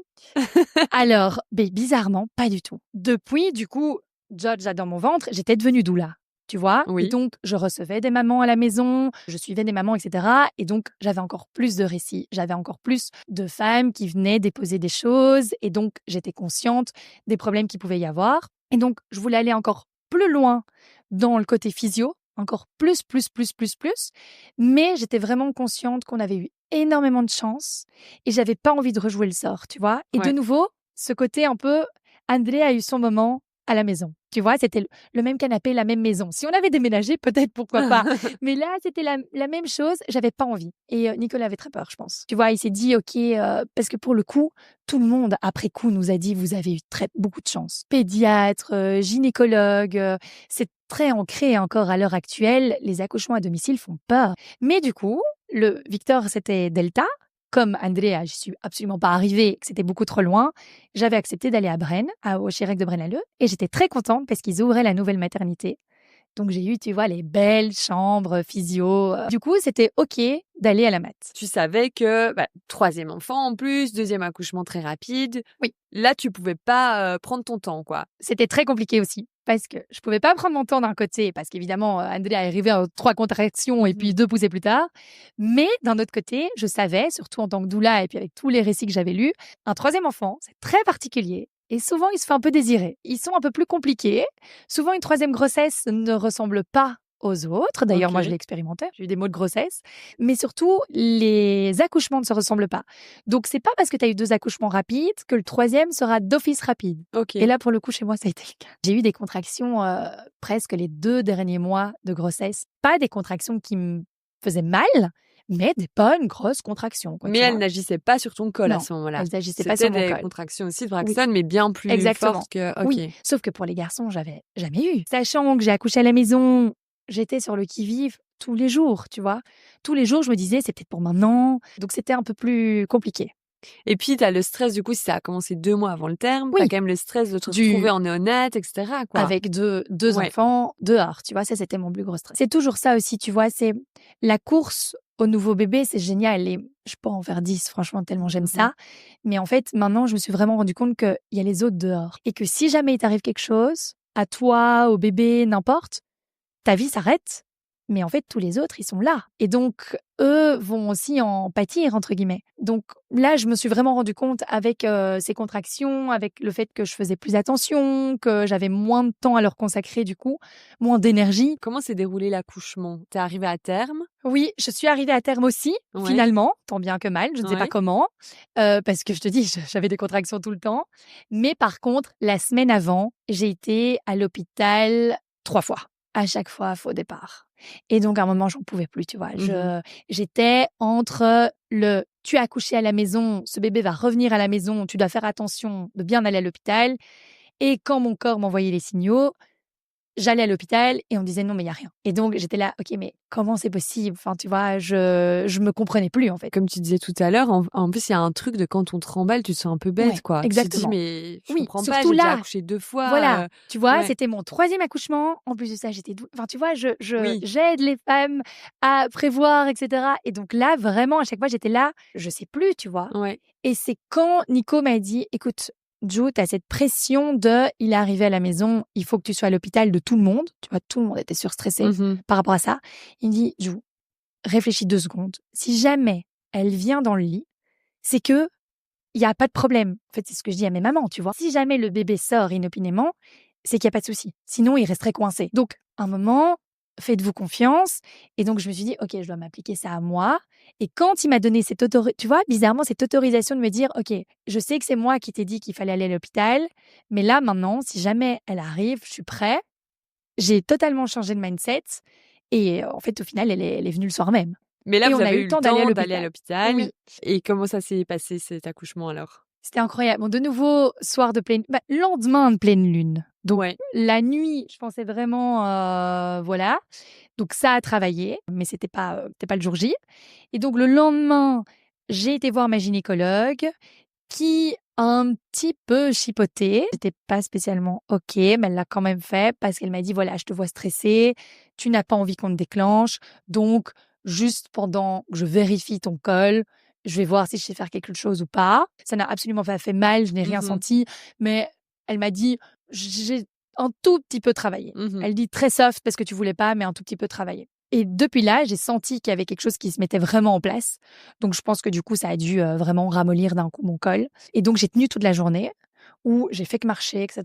Alors, bizarrement, pas du tout. Depuis, du coup, Georgia dans mon ventre, j'étais devenue doula. Tu vois? Oui. Et donc, je recevais des mamans à la maison, je suivais des mamans, etc. Et donc, j'avais encore plus de récits. J'avais encore plus de femmes qui venaient déposer des choses. Et donc, j'étais consciente des problèmes qu'il pouvait y avoir. Et donc, je voulais aller encore plus loin dans le côté physio, encore plus. Mais j'étais vraiment consciente qu'on avait eu énormément de chance et j'avais pas envie de rejouer le sort, tu vois? Et de nouveau, ce côté un peu, André a eu son moment à la maison. Tu vois, c'était le même canapé, la même maison. Si on avait déménagé, peut-être, pourquoi pas. Mais là, c'était la même chose. J'avais pas envie. Et Nicolas avait très peur, je pense. Tu vois, il s'est dit, OK, parce que pour le coup, tout le monde, après coup, nous a dit, vous avez eu beaucoup de chance. Pédiatre, gynécologue, c'est très ancré encore à l'heure actuelle. Les accouchements à domicile font peur. Mais du coup, le Victor, c'était Delta. Comme Andrea, j'y suis absolument pas arrivée, que c'était beaucoup trop loin, j'avais accepté d'aller à Braine, au Chirec de Braine-l'Alleud, et j'étais très contente parce qu'ils ouvraient la nouvelle maternité. Donc j'ai eu, tu vois, les belles chambres physio. Du coup, c'était OK d'aller à la mat. Tu savais que 3e enfant en plus, 2e accouchement très rapide. Oui. Là, tu pouvais pas prendre ton temps, quoi. C'était très compliqué aussi. Parce que je pouvais pas prendre mon temps d'un côté, parce qu'évidemment, Andrea est arrivée à 3 contractions et puis 2 poussées plus tard. Mais d'un autre côté, je savais, surtout en tant que doula et puis avec tous les récits que j'avais lus, un 3e enfant, c'est très particulier. Et souvent, il se fait un peu désirer. Ils sont un peu plus compliqués. Souvent, une 3e grossesse ne ressemble pas aux autres. D'ailleurs, moi, je l'ai expérimenté. J'ai eu des maux de grossesse. Mais surtout, les accouchements ne se ressemblent pas. Donc, c'est pas parce que tu as eu 2 accouchements rapides que le 3e sera d'office rapide. Okay. Et là, pour le coup, chez moi, ça a été le cas. J'ai eu des contractions presque les 2 derniers mois de grossesse. Pas des contractions qui me faisaient mal, mais des bonnes grosses contractions. Mais elles n'agissaient pas sur ton col à ce moment-là. Elles n'agissaient pas sur mon col. C'était des contractions aussi de Braxton, mais bien plus fortes que... Okay. Oui, sauf que pour les garçons, j'avais jamais eu. Sachant que j'ai accouché à la maison, j'étais sur le qui-vive tous les jours, tu vois. Tous les jours, je me disais, c'est peut-être pour maintenant. Donc, c'était un peu plus compliqué. Et puis, tu as le stress, du coup, si ça a commencé 2 mois avant le terme, tu as quand même le stress de te retrouver en néonate, etc. quoi. Avec deux enfants dehors, tu vois, ça, c'était mon plus gros stress. C'est toujours ça aussi, tu vois, c'est la course au nouveau bébé, c'est génial. Et je peux en faire 10, franchement, tellement j'aime ça. Mais en fait, maintenant, je me suis vraiment rendu compte qu'il y a les autres dehors. Et que si jamais il t'arrive quelque chose, à toi, au bébé, n'importe, ta vie s'arrête. Mais en fait, tous les autres, ils sont là. Et donc, eux vont aussi en pâtir, entre guillemets. Donc là, je me suis vraiment rendu compte avec ces contractions, avec le fait que je faisais plus attention, que j'avais moins de temps à leur consacrer, du coup, moins d'énergie. Comment s'est déroulé l'accouchement? T'es arrivée à terme? Oui, je suis arrivée à terme aussi, finalement, tant bien que mal. Je ne sais pas comment, parce que je te dis, j'avais des contractions tout le temps. Mais par contre, la semaine avant, j'ai été à l'hôpital 3 fois. À chaque fois, faux départ. Et donc, à un moment, j'en pouvais plus, tu vois. J'étais entre tu as accouché à la maison, ce bébé va revenir à la maison, tu dois faire attention de bien aller à l'hôpital. Et quand mon corps m'envoyait les signaux, j'allais à l'hôpital et on me disait non, mais il n'y a rien. Et donc, j'étais là, OK, mais comment c'est possible? Enfin, tu vois, je me comprenais plus, en fait. Comme tu disais tout à l'heure, en plus, il y a un truc de quand on te remballe, tu te sens un peu bête, quoi. Exactement. Tu te dis, mais je comprends pas, j'ai déjà accouché 2 fois. Voilà, tu vois, c'était mon 3e accouchement. En plus de ça, j'étais enfin, tu vois, j'aide les femmes à prévoir, etc. Et donc là, vraiment, à chaque fois, j'étais là, je sais plus, tu vois. Et c'est quand Nico m'a dit, écoute, Ju, t'as cette pression il est arrivé à la maison, il faut que tu sois à l'hôpital de tout le monde. Tu vois, tout le monde était surstressé par rapport à ça. Il me dit, Ju, réfléchis 2 secondes. Si jamais elle vient dans le lit, c'est que il n'y a pas de problème. En fait, c'est ce que je dis à mes mamans, tu vois. Si jamais le bébé sort inopinément, c'est qu'il n'y a pas de souci. Sinon, il resterait coincé. Donc, un moment, faites-vous confiance. Et donc, je me suis dit, OK, je dois m'appliquer ça à moi. Et quand il m'a donné cette tu vois, bizarrement, cette autorisation de me dire, OK, je sais que c'est moi qui t'ai dit qu'il fallait aller à l'hôpital, mais là, maintenant, si jamais elle arrive, je suis prêt. J'ai totalement changé de mindset. Et en fait, au final, elle est venue le soir même. Mais là, et vous avez eu le temps d'aller à l'hôpital. Oui. Et comment ça s'est passé, cet accouchement, alors? C'était incroyable. Bon, de nouveau, soir de pleine... lendemain de pleine lune. Donc, la nuit, je pensais vraiment... voilà. Donc, ça a travaillé, mais c'était pas le jour J. Et donc, le lendemain, j'ai été voir ma gynécologue qui un petit peu chipoté. J'étais pas spécialement OK, mais elle l'a quand même fait parce qu'elle m'a dit, voilà, je te vois stressée, tu n'as pas envie qu'on te déclenche, donc juste pendant que je vérifie ton col, je vais voir si je sais faire quelque chose ou pas. Ça n'a absolument pas fait mal, je n'ai rien senti, mais elle m'a dit, j'ai un tout petit peu travaillé. Elle dit très soft parce que tu voulais pas, mais un tout petit peu travaillé. Et depuis là, j'ai senti qu'il y avait quelque chose qui se mettait vraiment en place. Donc, je pense que du coup, ça a dû vraiment ramollir d'un coup mon col. Et donc, j'ai tenu toute la journée où j'ai fait que marcher, etc.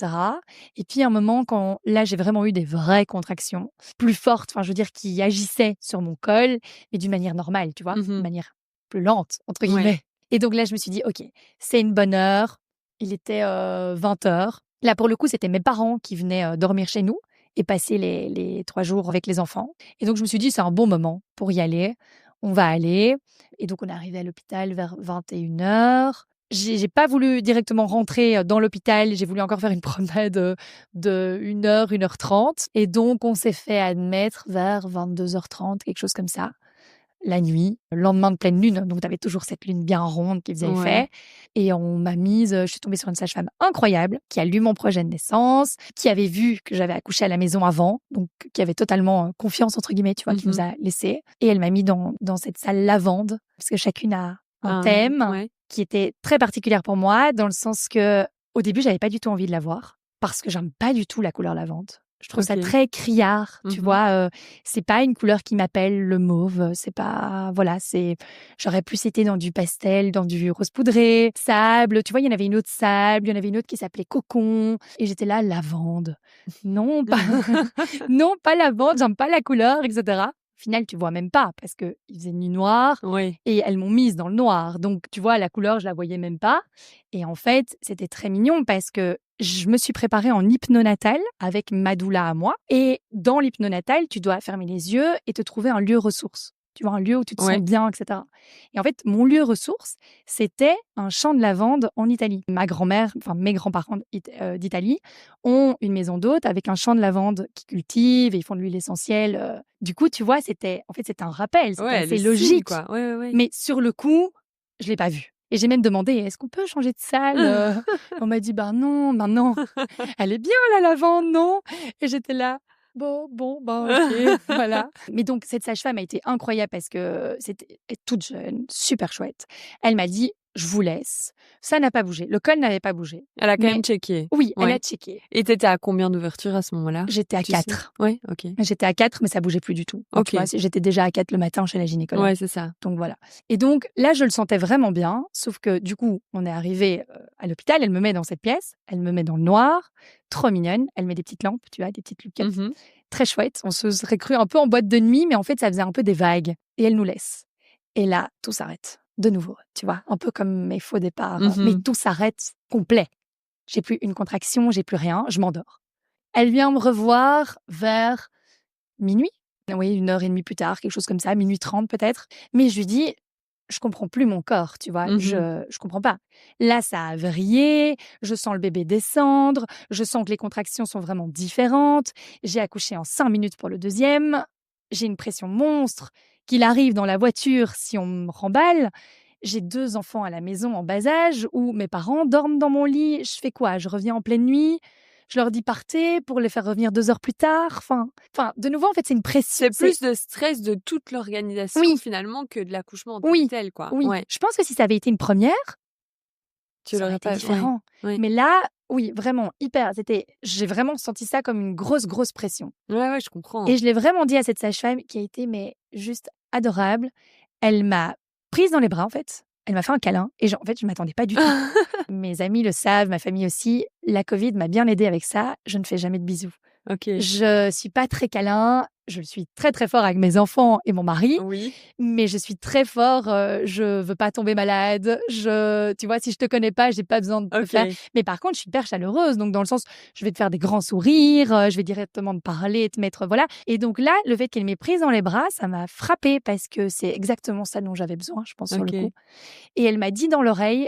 Et puis, à un moment, quand là, j'ai vraiment eu des vraies contractions, plus fortes, enfin, je veux dire, qui agissaient sur mon col, mais d'une manière normale, tu vois, d'une manière plus lente, entre guillemets. Ouais. Et donc là, je me suis dit, OK, c'est une bonne heure. Il était 20h. Là, pour le coup, c'était mes parents qui venaient dormir chez nous et passer les 3 jours avec les enfants. Et donc, je me suis dit, c'est un bon moment pour y aller. On va aller. Et donc, on est arrivé à l'hôpital vers 21h. J'ai pas voulu directement rentrer dans l'hôpital. J'ai voulu encore faire une promenade de 1h, 1h30. Et donc, on s'est fait admettre vers 22h30, quelque chose comme ça. La nuit, le lendemain de pleine lune, donc tu avais toujours cette lune bien ronde qui faisait effet. Et on m'a je suis tombée sur une sage-femme incroyable qui a lu mon projet de naissance, qui avait vu que j'avais accouché à la maison avant, donc qui avait totalement confiance, entre guillemets, tu vois, qui nous a laissés. Et elle m'a mis dans cette salle lavande, parce que chacune a un thème qui était très particulier pour moi, dans le sens que au début, j'avais pas du tout envie de la voir, parce que j'aime pas du tout la couleur lavande. Je trouve ça très criard, tu vois. C'est pas une couleur qui m'appelle, le mauve. C'est pas, voilà, j'aurais plus été dans du pastel, dans du rose poudré, sable. Tu vois, il y en avait une autre sable, il y en avait une autre qui s'appelait cocon. Et j'étais là, lavande. Non, pas, non, pas lavande. J'aime pas la couleur, etc. Au final, tu vois même pas parce que il faisait nuit noire et elles m'ont mise dans le noir. Donc, tu vois, la couleur, je la voyais même pas. Et en fait, c'était très mignon parce que je me suis préparée en hypnonatal avec ma doula à moi. Et dans l'hypnonatal, tu dois fermer les yeux et te trouver un lieu ressource. Tu vois, un lieu où tu te sens bien, etc. Et en fait, mon lieu ressource, c'était un champ de lavande en Italie. Ma grand-mère, enfin mes grands-parents d'Italie, ont une maison d'hôte avec un champ de lavande qu'ils cultivent et ils font de l'huile essentielle. Du coup, tu vois, c'était un rappel, c'était assez logique. Quoi. Mais sur le coup, je l'ai pas vu. Et j'ai même demandé, est-ce qu'on peut changer de salle On m'a dit, non, maintenant, elle est bien la lavande, non? Et j'étais là, bon, ok, voilà. Mais donc, cette sage-femme a été incroyable parce que c'était toute jeune, super chouette. Elle m'a dit, je vous laisse. Ça n'a pas bougé. Le col n'avait pas bougé. Elle a quand même checké. Oui, elle a checké. Et t'étais à combien d'ouvertures à ce moment-là? J'étais à 4. Oui, ok. J'étais à 4, mais ça bougeait plus du tout. Donc, tu vois, j'étais déjà à 4 le matin chez la gynécologue. Ouais, c'est ça. Donc voilà. Et donc là, je le sentais vraiment bien. Sauf que du coup, on est arrivé à l'hôpital. Elle me met dans cette pièce. Elle me met dans le noir. Trop mignonne. Elle met des petites lampes, tu vois, des petites luquettes. Très chouette. On se serait cru un peu en boîte de nuit, mais en fait, ça faisait un peu des vagues. Et elle nous laisse. Et là, tout s'arrête. De nouveau, tu vois, un peu comme mes faux départs. Mais tout s'arrête complet. J'ai plus une contraction, j'ai plus rien, je m'endors. Elle vient me revoir vers minuit. Oui, 1h30 plus tard, quelque chose comme ça, 00h30 peut-être. Mais je lui dis, je comprends plus mon corps, tu vois, je comprends pas. Là, ça a vrillé, je sens le bébé descendre, je sens que les contractions sont vraiment différentes. J'ai accouché en 5 minutes pour le deuxième. J'ai une pression monstre. Qu'il arrive dans la voiture si on me remballe. J'ai 2 enfants à la maison en bas âge où mes parents dorment dans mon lit. Je fais quoi? Je reviens en pleine nuit. Je leur dis partez pour les faire revenir 2 heures plus tard. Enfin, de nouveau, en fait, c'est une pression. C'est plus de stress de toute l'organisation finalement que de l'accouchement en tant que tel, quoi. Oui. Je pense que si ça avait été une première, ça aurait été différent. Mais là, oui, vraiment, j'ai vraiment senti ça comme une grosse pression. Ouais, je comprends. Et je l'ai vraiment dit à cette sage-femme qui a été, mais juste adorable. Elle m'a prise dans les bras, en fait. Elle m'a fait un câlin. Et en fait, je m'attendais pas du tout. Mes amis le savent, ma famille aussi. La Covid m'a bien aidée avec ça. Je ne fais jamais de bisous. Okay. Je suis pas très câlin. Je suis très très fort avec mes enfants et mon mari. Oui. Mais je suis très fort. Je veux pas tomber malade. Tu vois, si je te connais pas, j'ai pas besoin de te faire. Mais par contre, je suis hyper chaleureuse. Donc dans le sens, je vais te faire des grands sourires. Je vais directement te parler, te mettre, voilà. Et donc là, le fait qu'elle m'ait prise dans les bras, ça m'a frappée parce que c'est exactement ça dont j'avais besoin, je pense, sur le coup. Et elle m'a dit dans l'oreille,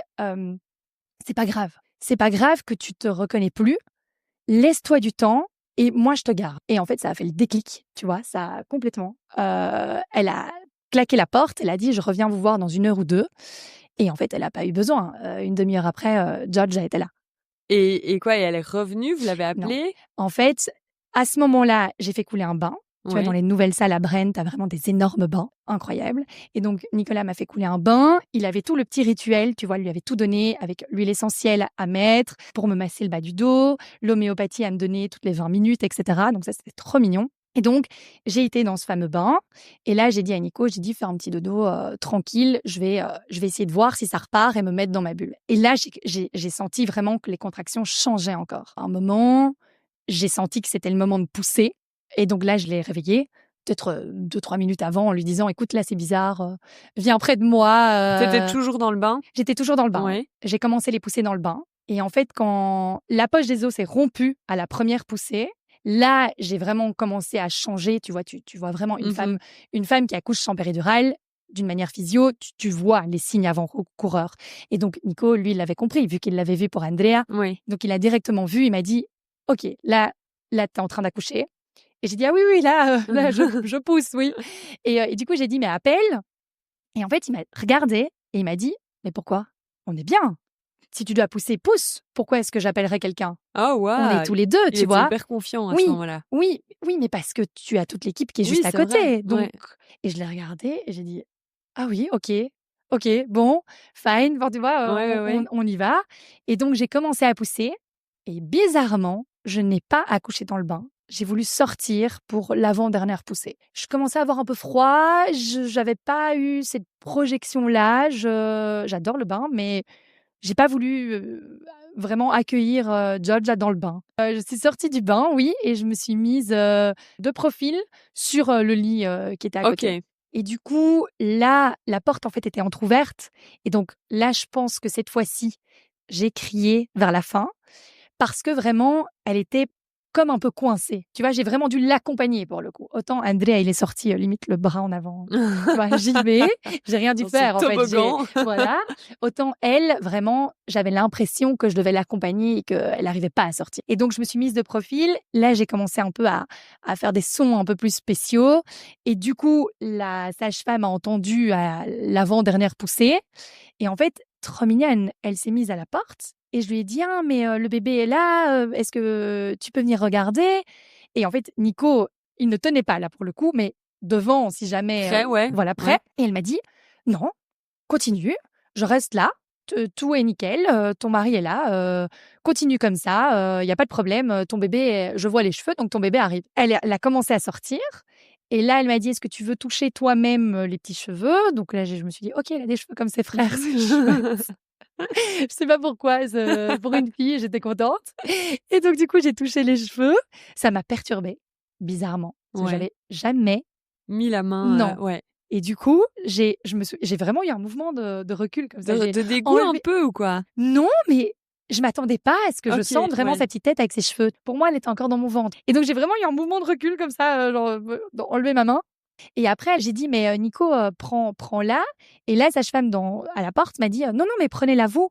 c'est pas grave. C'est pas grave que tu te reconnais plus. Laisse-toi du temps. Et moi, je te garde. Et en fait, ça a fait le déclic, tu vois, ça complètement. Elle a claqué la porte, elle a dit, je reviens vous voir dans 1 heure ou 2. Et en fait, elle n'a pas eu besoin. Une demi-heure après, George a été là. Et quoi, et elle est revenue, vous l'avez appelée? Non. En fait, à ce moment-là, j'ai fait couler un bain. Tu vois, dans les nouvelles salles à Brenne, tu as vraiment des énormes bains, incroyables. Et donc, Nicolas m'a fait couler un bain. Il avait tout le petit rituel, tu vois, il lui avait tout donné avec l'huile essentielle à mettre pour me masser le bas du dos, l'homéopathie à me donner toutes les 20 minutes, etc. Donc ça, c'était trop mignon. Et donc, j'ai été dans ce fameux bain. Et là, j'ai dit à Nico, fais un petit dodo tranquille. Je vais essayer de voir si ça repart et me mettre dans ma bulle. Et là, j'ai senti vraiment que les contractions changeaient encore. À un moment, j'ai senti que c'était le moment de pousser. Et donc là, je l'ai réveillé, peut-être 2-3 minutes avant, en lui disant « Écoute, là, c'est bizarre, viens près de moi. » T'étais toujours dans le bain? J'étais toujours dans le bain. Ouais. J'ai commencé les poussées dans le bain. Et en fait, quand la poche des os s'est rompue à la première poussée, là, j'ai vraiment commencé à changer. Tu vois, tu vois vraiment une femme qui accouche sans péridurale. D'une manière physio, tu vois les signes avant-coureurs. Et donc, Nico, lui, il l'avait compris, vu qu'il l'avait vu pour Andrea. Oui. Donc, il a directement vu, il m'a dit « Ok, là t'es en train d'accoucher. » Et j'ai dit « Ah oui, là je pousse, oui. » Et du coup, j'ai dit « Mais appelle. » Et en fait, il m'a regardé et il m'a dit « Mais pourquoi? On est bien. Si tu dois pousser, pousse. Pourquoi est-ce que j'appellerais quelqu'un? Oh, wow. On est tous les deux, tu vois. » Il était hyper confiant à ce moment-là. Oui, mais parce que tu as toute l'équipe qui est juste à côté. Vrai. Donc, ouais. Et je l'ai regardé et j'ai dit « Ah oui, ok, bon, fine. » Bon, tu vois, on y va. Et donc, j'ai commencé à pousser. Et bizarrement, je n'ai pas accouché dans le bain. J'ai voulu sortir pour l'avant-dernière poussée. Je commençais à avoir un peu froid. Je n'avais pas eu cette projection-là. J'adore le bain, mais j'ai pas voulu vraiment accueillir George dans le bain. Je suis sortie du bain, oui, et je me suis mise de profil sur le lit qui était à côté. Et du coup, là, la porte en fait était entrouverte. Et donc là, je pense que cette fois-ci, j'ai crié vers la fin. Parce que vraiment, elle était comme un peu coincée. Tu vois, j'ai vraiment dû l'accompagner pour le coup. Autant Andrea, il est sorti limite le bras en avant. Tu vois, j'y vais, j'ai rien dû faire en fait. Voilà. Autant elle, vraiment, j'avais l'impression que je devais l'accompagner et qu'elle n'arrivait pas à sortir. Et donc, je me suis mise de profil. Là, j'ai commencé un peu à faire des sons un peu plus spéciaux. Et du coup, la sage-femme a entendu à l'avant-dernière poussée. Et en fait, trop mignonne, elle s'est mise à la porte. Et je lui ai dit « Ah, mais le bébé est là, est-ce que tu peux venir regarder ?» Et en fait, Nico, il ne tenait pas là pour le coup, mais devant, si jamais... Prêt, Voilà, prêt. Ouais. Et elle m'a dit « Non, continue, je reste là, tout est nickel, ton mari est là, continue comme ça, il n'y a pas de problème, ton bébé, je vois les cheveux, donc ton bébé arrive. » Elle a commencé à sortir. Et là, elle m'a dit « Est-ce que tu veux toucher toi-même les petits cheveux ?» Donc là, je me suis dit « Ok, elle a des cheveux comme ses frères, c'est chouette. » Je sais pas pourquoi, pour une fille, j'étais contente. Et donc, du coup, j'ai touché les cheveux. Ça m'a perturbée, bizarrement. Parce que j'avais jamais mis la main. Non. Et du coup, j'ai vraiment eu un mouvement de recul comme ça. De dégoût un peu ou quoi? Non, mais je m'attendais pas à ce que je sente vraiment sa petite tête avec ses cheveux. Pour moi, elle était encore dans mon ventre. Et donc, j'ai vraiment eu un mouvement de recul comme ça, genre enlever ma main. Et après, j'ai dit, mais Nico, prends-la. Et là, sage-femme à la porte m'a dit, non, mais prenez-la vous.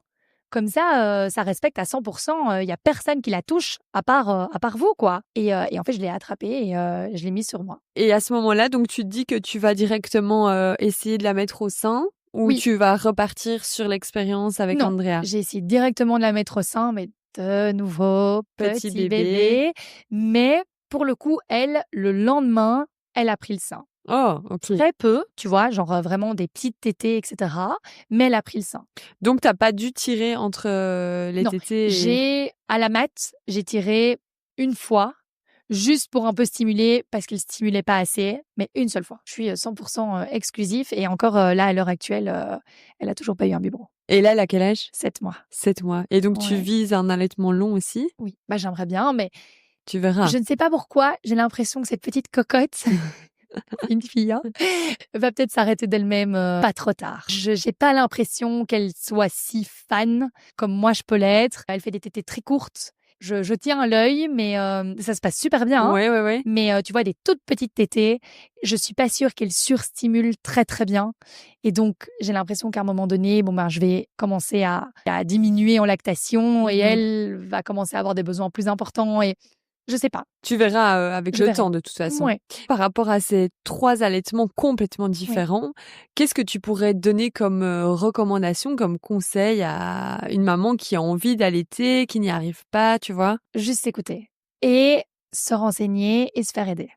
Comme ça, ça respecte à 100%. Il n'y a personne qui la touche à part vous, quoi. Et en fait, je l'ai attrapée et je l'ai mise sur moi. Et à ce moment-là, donc, tu te dis que tu vas directement essayer de la mettre au sein ou tu vas repartir sur l'expérience avec Andrea? J'ai essayé directement de la mettre au sein, mais de nouveau, petit bébé. Mais pour le coup, elle, le lendemain, elle a pris le sein. Oh, ok. Très peu, tu vois, genre vraiment des petites tétées, etc. Mais elle a pris le sein. Donc, t'as pas dû tirer entre les tétées à la mat, j'ai tiré une fois, juste pour un peu stimuler, parce qu'il stimulait pas assez, mais une seule fois. Je suis 100% exclusif et encore là, à l'heure actuelle, elle a toujours pas eu un biberon. Et là, elle a quel âge? 7 mois. 7 mois. Et donc, tu vises un allaitement long aussi? Oui, j'aimerais bien, mais... Tu verras. Je ne sais pas pourquoi, j'ai l'impression que cette petite cocotte... une fille, va peut-être s'arrêter d'elle-même pas trop tard. Je n'ai pas l'impression qu'elle soit si fan comme moi je peux l'être. Elle fait des tétées très courtes. Je tiens à l'œil, mais ça se passe super bien. Ouais. Mais tu vois, des toutes petites tétées, je suis pas sûre qu'elles surstimulent très très bien. Et donc, j'ai l'impression qu'à un moment donné, je vais commencer à diminuer en lactation et elle va commencer à avoir des besoins plus importants. Et Je sais pas. Tu verras avec le temps de toute façon. Ouais. Par rapport à ces 3 allaitements complètement différents, qu'est-ce que tu pourrais donner comme recommandation, comme conseil à une maman qui a envie d'allaiter, qui n'y arrive pas, tu vois? Juste écouter et se renseigner et se faire aider.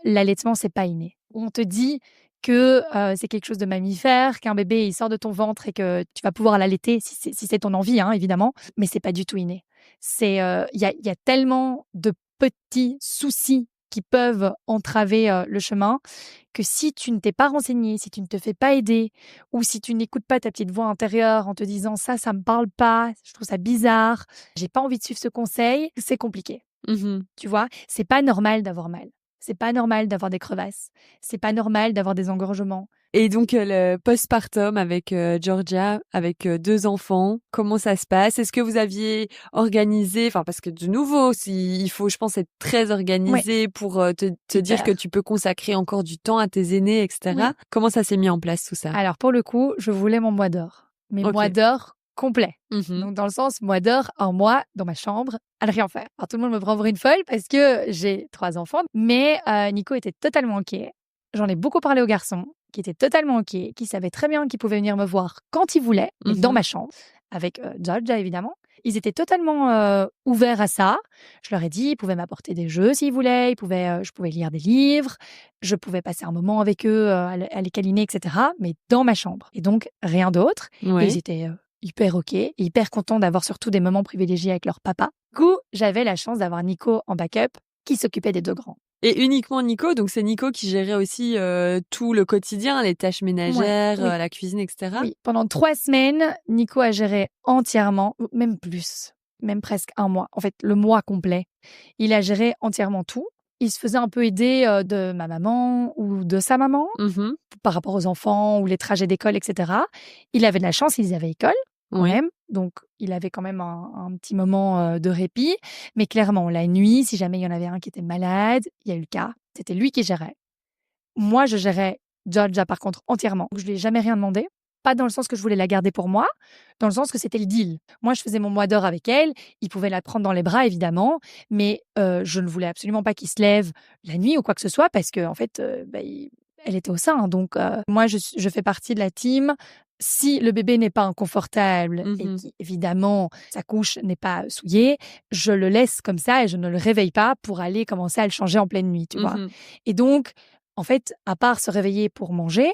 L'allaitement, c'est pas inné. On te dit que c'est quelque chose de mammifère, qu'un bébé il sort de ton ventre et que tu vas pouvoir l'allaiter si c'est ton envie, hein, évidemment, mais c'est pas du tout inné. Il y a tellement de petits soucis qui peuvent entraver le chemin que si tu ne t'es pas renseigné, si tu ne te fais pas aider ou si tu n'écoutes pas ta petite voix intérieure en te disant ça me parle pas, je trouve ça bizarre, j'ai pas envie de suivre ce conseil, c'est compliqué. Tu vois, c'est pas normal d'avoir mal. C'est pas normal d'avoir des crevasses. C'est pas normal d'avoir des engorgements. Et donc, le postpartum avec Georgia, avec 2 enfants, comment ça se passe? Est-ce que vous aviez organisé, parce que de nouveau, il faut, je pense, être très organisé pour te dire que tu peux consacrer encore du temps à tes aînés, etc. Oui. Comment ça s'est mis en place tout ça? Alors, pour le coup, je voulais mon mois d'or. Mais mois d'or complet. Donc, dans le sens, mois d'or, un mois dans ma chambre, à ne rien faire. Alors, tout le monde me prend pour une folle parce que j'ai 3 enfants. Mais Nico était totalement OK. J'en ai beaucoup parlé aux garçons, qui étaient totalement OK, qui savaient très bien qu'ils pouvaient venir me voir quand ils voulaient, mais dans ma chambre, avec Georgia, évidemment. Ils étaient totalement ouverts à ça. Je leur ai dit, ils pouvaient m'apporter des jeux s'ils voulaient, je pouvais lire des livres, je pouvais passer un moment avec eux, à les câliner, etc. Mais dans ma chambre. Et donc, rien d'autre. Ouais. Et ils étaient hyper OK, et hyper contents d'avoir surtout des moments privilégiés avec leur papa. Du coup, j'avais la chance d'avoir Nico en backup qui s'occupait des 2 grands. Et uniquement Nico, donc c'est Nico qui gérait aussi tout le quotidien, les tâches ménagères, la cuisine, etc. Oui, pendant 3 semaines, Nico a géré entièrement, même plus, même presque 1 mois. En fait, le mois complet, il a géré entièrement tout. Il se faisait un peu aider de ma maman ou de sa maman par rapport aux enfants ou les trajets d'école, etc. Il avait de la chance, ils avaient école. Quand même. Donc, il avait quand même un petit moment de répit. Mais clairement, la nuit, si jamais il y en avait un qui était malade, il y a eu le cas, c'était lui qui gérait. Moi, je gérais Georgia, par contre, entièrement. Je lui ai jamais rien demandé. Pas dans le sens que je voulais la garder pour moi, dans le sens que c'était le deal. Moi, je faisais mon mois d'or avec elle. Il pouvait la prendre dans les bras, évidemment. Mais je ne voulais absolument pas qu'il se lève la nuit ou quoi que ce soit parce qu'en fait, elle était au sein. Donc, moi, je fais partie de la team. Si le bébé n'est pas inconfortable et qu'évidemment sa couche n'est pas souillée, je le laisse comme ça et je ne le réveille pas pour aller commencer à le changer en pleine nuit, tu vois. Et donc, en fait, à part se réveiller pour manger,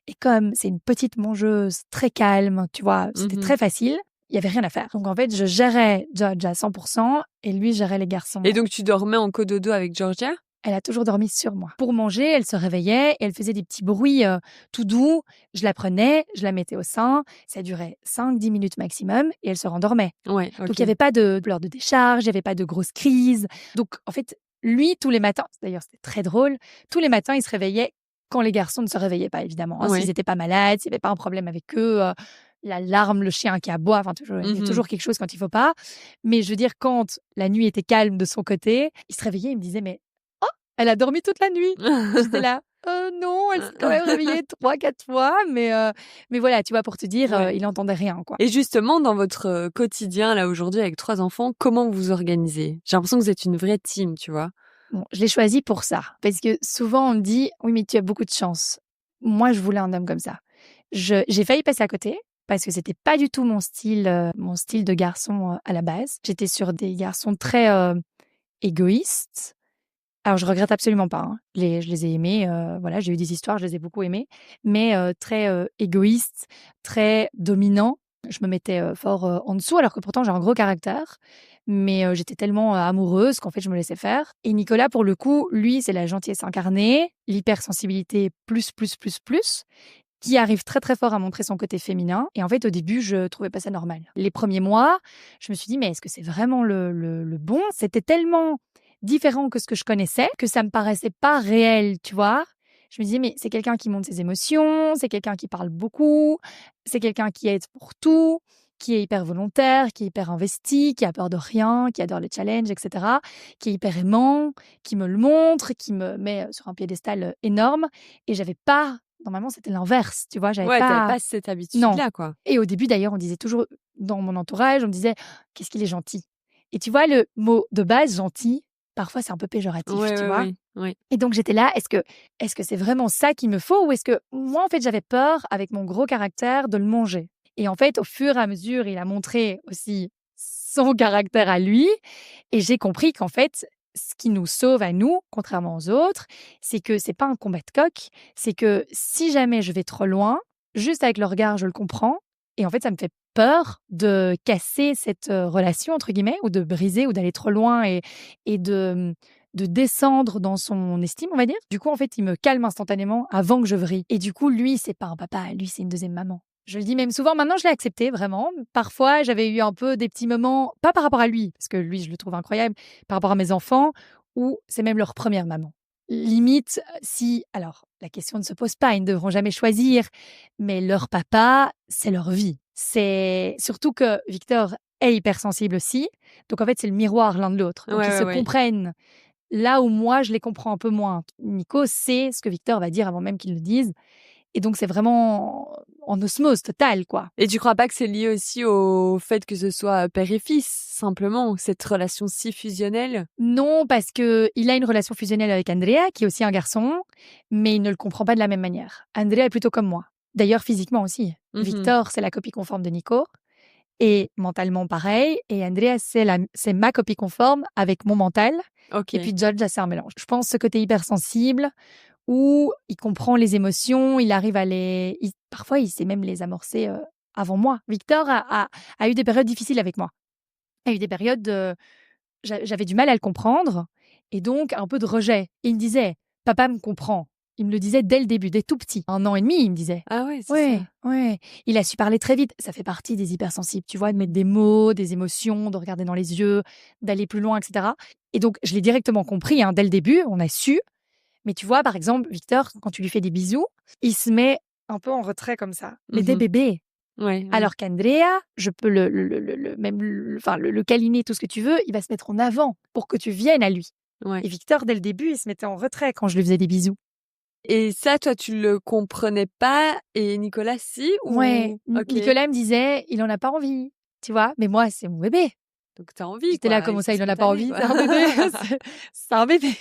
et comme c'est une petite mangeuse très calme, tu vois, c'était très facile, il n'y avait rien à faire. Donc en fait, je gérais Georgia à 100% et lui gérait les garçons. Et donc tu dormais en cododo avec Georgia ? Elle a toujours dormi sur moi. Pour manger, elle se réveillait et elle faisait des petits bruits tout doux. Je la prenais, je la mettais au sein. Ça durait 5-10 minutes maximum et elle se rendormait. Ouais, okay. Donc, il n'y avait pas de pleurs de décharge, il n'y avait pas de grosses crises. Donc, en fait, lui, tous les matins, d'ailleurs, c'était très drôle, tous les matins, il se réveillait quand les garçons ne se réveillaient pas, évidemment. S'ils n'étaient pas malades, s'il n'y avait pas un problème avec eux, l'alarme, le chien qui aboie, enfin, il y a toujours quelque chose quand il ne faut pas. Mais je veux dire, quand la nuit était calme de son côté, il se réveillait, il me disait, mais elle a dormi toute la nuit. J'étais là, non, elle s'est quand même réveillée 3-4 fois. Mais voilà, tu vois, pour te dire, il n'entendait rien, quoi. Et justement, dans votre quotidien, là, aujourd'hui, avec 3 enfants, comment vous vous organisez ? J'ai l'impression que vous êtes une vraie team, tu vois. Bon, je l'ai choisi pour ça. Parce que souvent, on me dit, oui, mais tu as beaucoup de chance. Moi, je voulais un homme comme ça. J'ai failli passer à côté. Parce que c'était pas du tout mon style de garçon à la base. J'étais sur des garçons très égoïstes. Alors, je regrette absolument pas. Hein. Je les ai aimés. Voilà, j'ai eu des histoires, je les ai beaucoup aimées. Mais très égoïste, très dominant. Je me mettais fort en dessous, alors que pourtant, j'ai un gros caractère. Mais j'étais tellement amoureuse qu'en fait, je me laissais faire. Et Nicolas, pour le coup, lui, c'est la gentillesse incarnée, l'hypersensibilité plus, qui arrive très, très fort à montrer son côté féminin. Et en fait, au début, je trouvais pas ça normal. Les premiers mois, je me suis dit, mais est-ce que c'est vraiment le bon ? C'était tellement différent que ce que je connaissais, que ça me paraissait pas réel, tu vois. Je me disais, mais c'est quelqu'un qui montre ses émotions, c'est quelqu'un qui parle beaucoup, c'est quelqu'un qui aide pour tout, qui est hyper volontaire, qui est hyper investi, qui a peur de rien, qui adore les challenges, etc., qui est hyper aimant, qui me le montre, qui me met sur un piédestal énorme. Et j'avais pas... Normalement, c'était l'inverse, tu vois. T'avais pas cette habitude-là, quoi. Et au début, d'ailleurs, on disait toujours, dans mon entourage, on me disait, qu'est-ce qu'il est gentil. Et tu vois, le mot de base, gentil, parfois c'est un peu péjoratif, tu vois. Ouais. Et donc j'étais là, est-ce que c'est vraiment ça qu'il me faut, ou est-ce que moi en fait j'avais peur avec mon gros caractère de le manger. Et en fait au fur et à mesure il a montré aussi son caractère à lui, et j'ai compris qu'en fait ce qui nous sauve à nous, contrairement aux autres, c'est que c'est pas un combat de coq, c'est que si jamais je vais trop loin, juste avec le regard je le comprends, et en fait ça me fait peur de casser cette relation entre guillemets, ou de briser, ou d'aller trop loin et de descendre dans son estime, on va dire. Du coup, en fait, il me calme instantanément avant que je vrille. Et du coup, lui, c'est pas un papa, lui, c'est une deuxième maman. Je le dis même souvent, maintenant je l'ai accepté, vraiment. Parfois, j'avais eu un peu des petits moments, pas par rapport à lui, parce que lui, je le trouve incroyable, par rapport à mes enfants, où c'est même leur première maman. Limite, si... Alors, la question ne se pose pas, ils ne devront jamais choisir, mais leur papa, c'est leur vie. C'est surtout que Victor est hypersensible aussi, donc en fait, c'est le miroir l'un de l'autre. Donc ils se comprennent. Là où moi, je les comprends un peu moins. Nico sait ce que Victor va dire avant même qu'il le dise. Et donc, c'est vraiment en osmose totale, quoi. Et tu crois pas que c'est lié aussi au fait que ce soit père et fils, simplement, cette relation si fusionnelle? Non, parce que il a une relation fusionnelle avec Andrea, qui est aussi un garçon, mais il ne le comprend pas de la même manière. Andrea est plutôt comme moi. D'ailleurs, physiquement aussi. Victor, c'est la copie conforme de Nico. Et mentalement, pareil. Et Andrea, c'est ma copie conforme avec mon mental. Okay. Et puis Giorgia, c'est un mélange. Je pense ce côté hypersensible, où il comprend les émotions, il arrive à parfois, il sait même les amorcer avant moi. Victor a eu des périodes difficiles avec moi. Il a eu des périodes j'avais du mal à le comprendre, et donc un peu de rejet. Et il me disait, papa me comprend. Il me le disait dès le début, dès tout petit. 1 an et demi, il me disait. Ah ouais, c'est ça. Ouais. Il a su parler très vite. Ça fait partie des hypersensibles, tu vois, de mettre des mots, des émotions, de regarder dans les yeux, d'aller plus loin, etc. Et donc, je l'ai directement compris, dès le début, on a su. Mais tu vois, par exemple, Victor, quand tu lui fais des bisous, il se met un peu en retrait comme ça. Mais des bébés. Ouais. Alors qu'Andrea, je peux le câliner, tout ce que tu veux, il va se mettre en avant pour que tu viennes à lui. Ouais. Et Victor, dès le début, il se mettait en retrait quand je lui faisais des bisous. Et ça, toi, tu le comprenais pas, et Nicolas, si? Ouais. Okay. Nicolas me disait, il en a pas envie, tu vois. Mais moi, c'est mon bébé. Donc t'as envie. J'étais là, comment ça, il en a pas envie? C'est un bébé. C'est un bébé.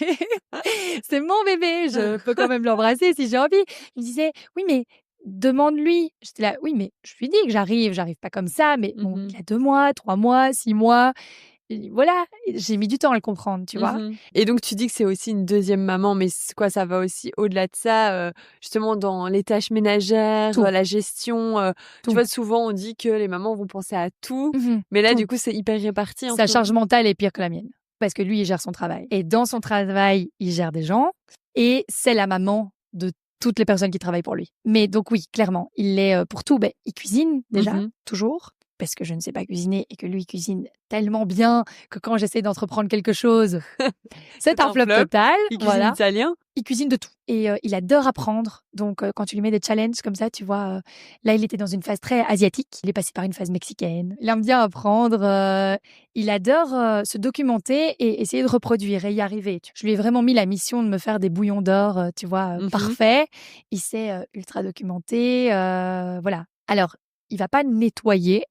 C'est mon bébé. Je peux quand même l'embrasser si j'ai envie. Il me disait, oui, mais demande-lui. J'étais là, oui, mais je lui dis que j'arrive pas comme ça, mais bon, il y a 2 mois, 3 mois, 6 mois. Et voilà, j'ai mis du temps à le comprendre, tu vois. Et donc, tu dis que c'est aussi une deuxième maman, mais quoi, ça va aussi au-delà de ça, justement dans les tâches ménagères, la gestion. Tu vois, souvent, on dit que les mamans vont penser à tout, mais là, du coup, c'est hyper réparti. Sa charge mentale est pire que la mienne, parce que lui, il gère son travail. Et dans son travail, il gère des gens, et c'est la maman de toutes les personnes qui travaillent pour lui. Mais donc oui, clairement, il l'est pour tout. Il cuisine déjà, toujours, parce que je ne sais pas cuisiner, et que lui cuisine tellement bien que quand j'essaie d'entreprendre quelque chose, c'est un flop total. Il cuisine italien? Il cuisine de tout. Et il adore apprendre. Donc, quand tu lui mets des challenges comme ça, tu vois, là, il était dans une phase très asiatique. Il est passé par une phase mexicaine. Il aime bien apprendre. Il adore se documenter et essayer de reproduire et y arriver. Je lui ai vraiment mis la mission de me faire des bouillons d'or, tu vois, parfaits. Il s'est ultra documenté. Voilà. Alors, il va pas nettoyer.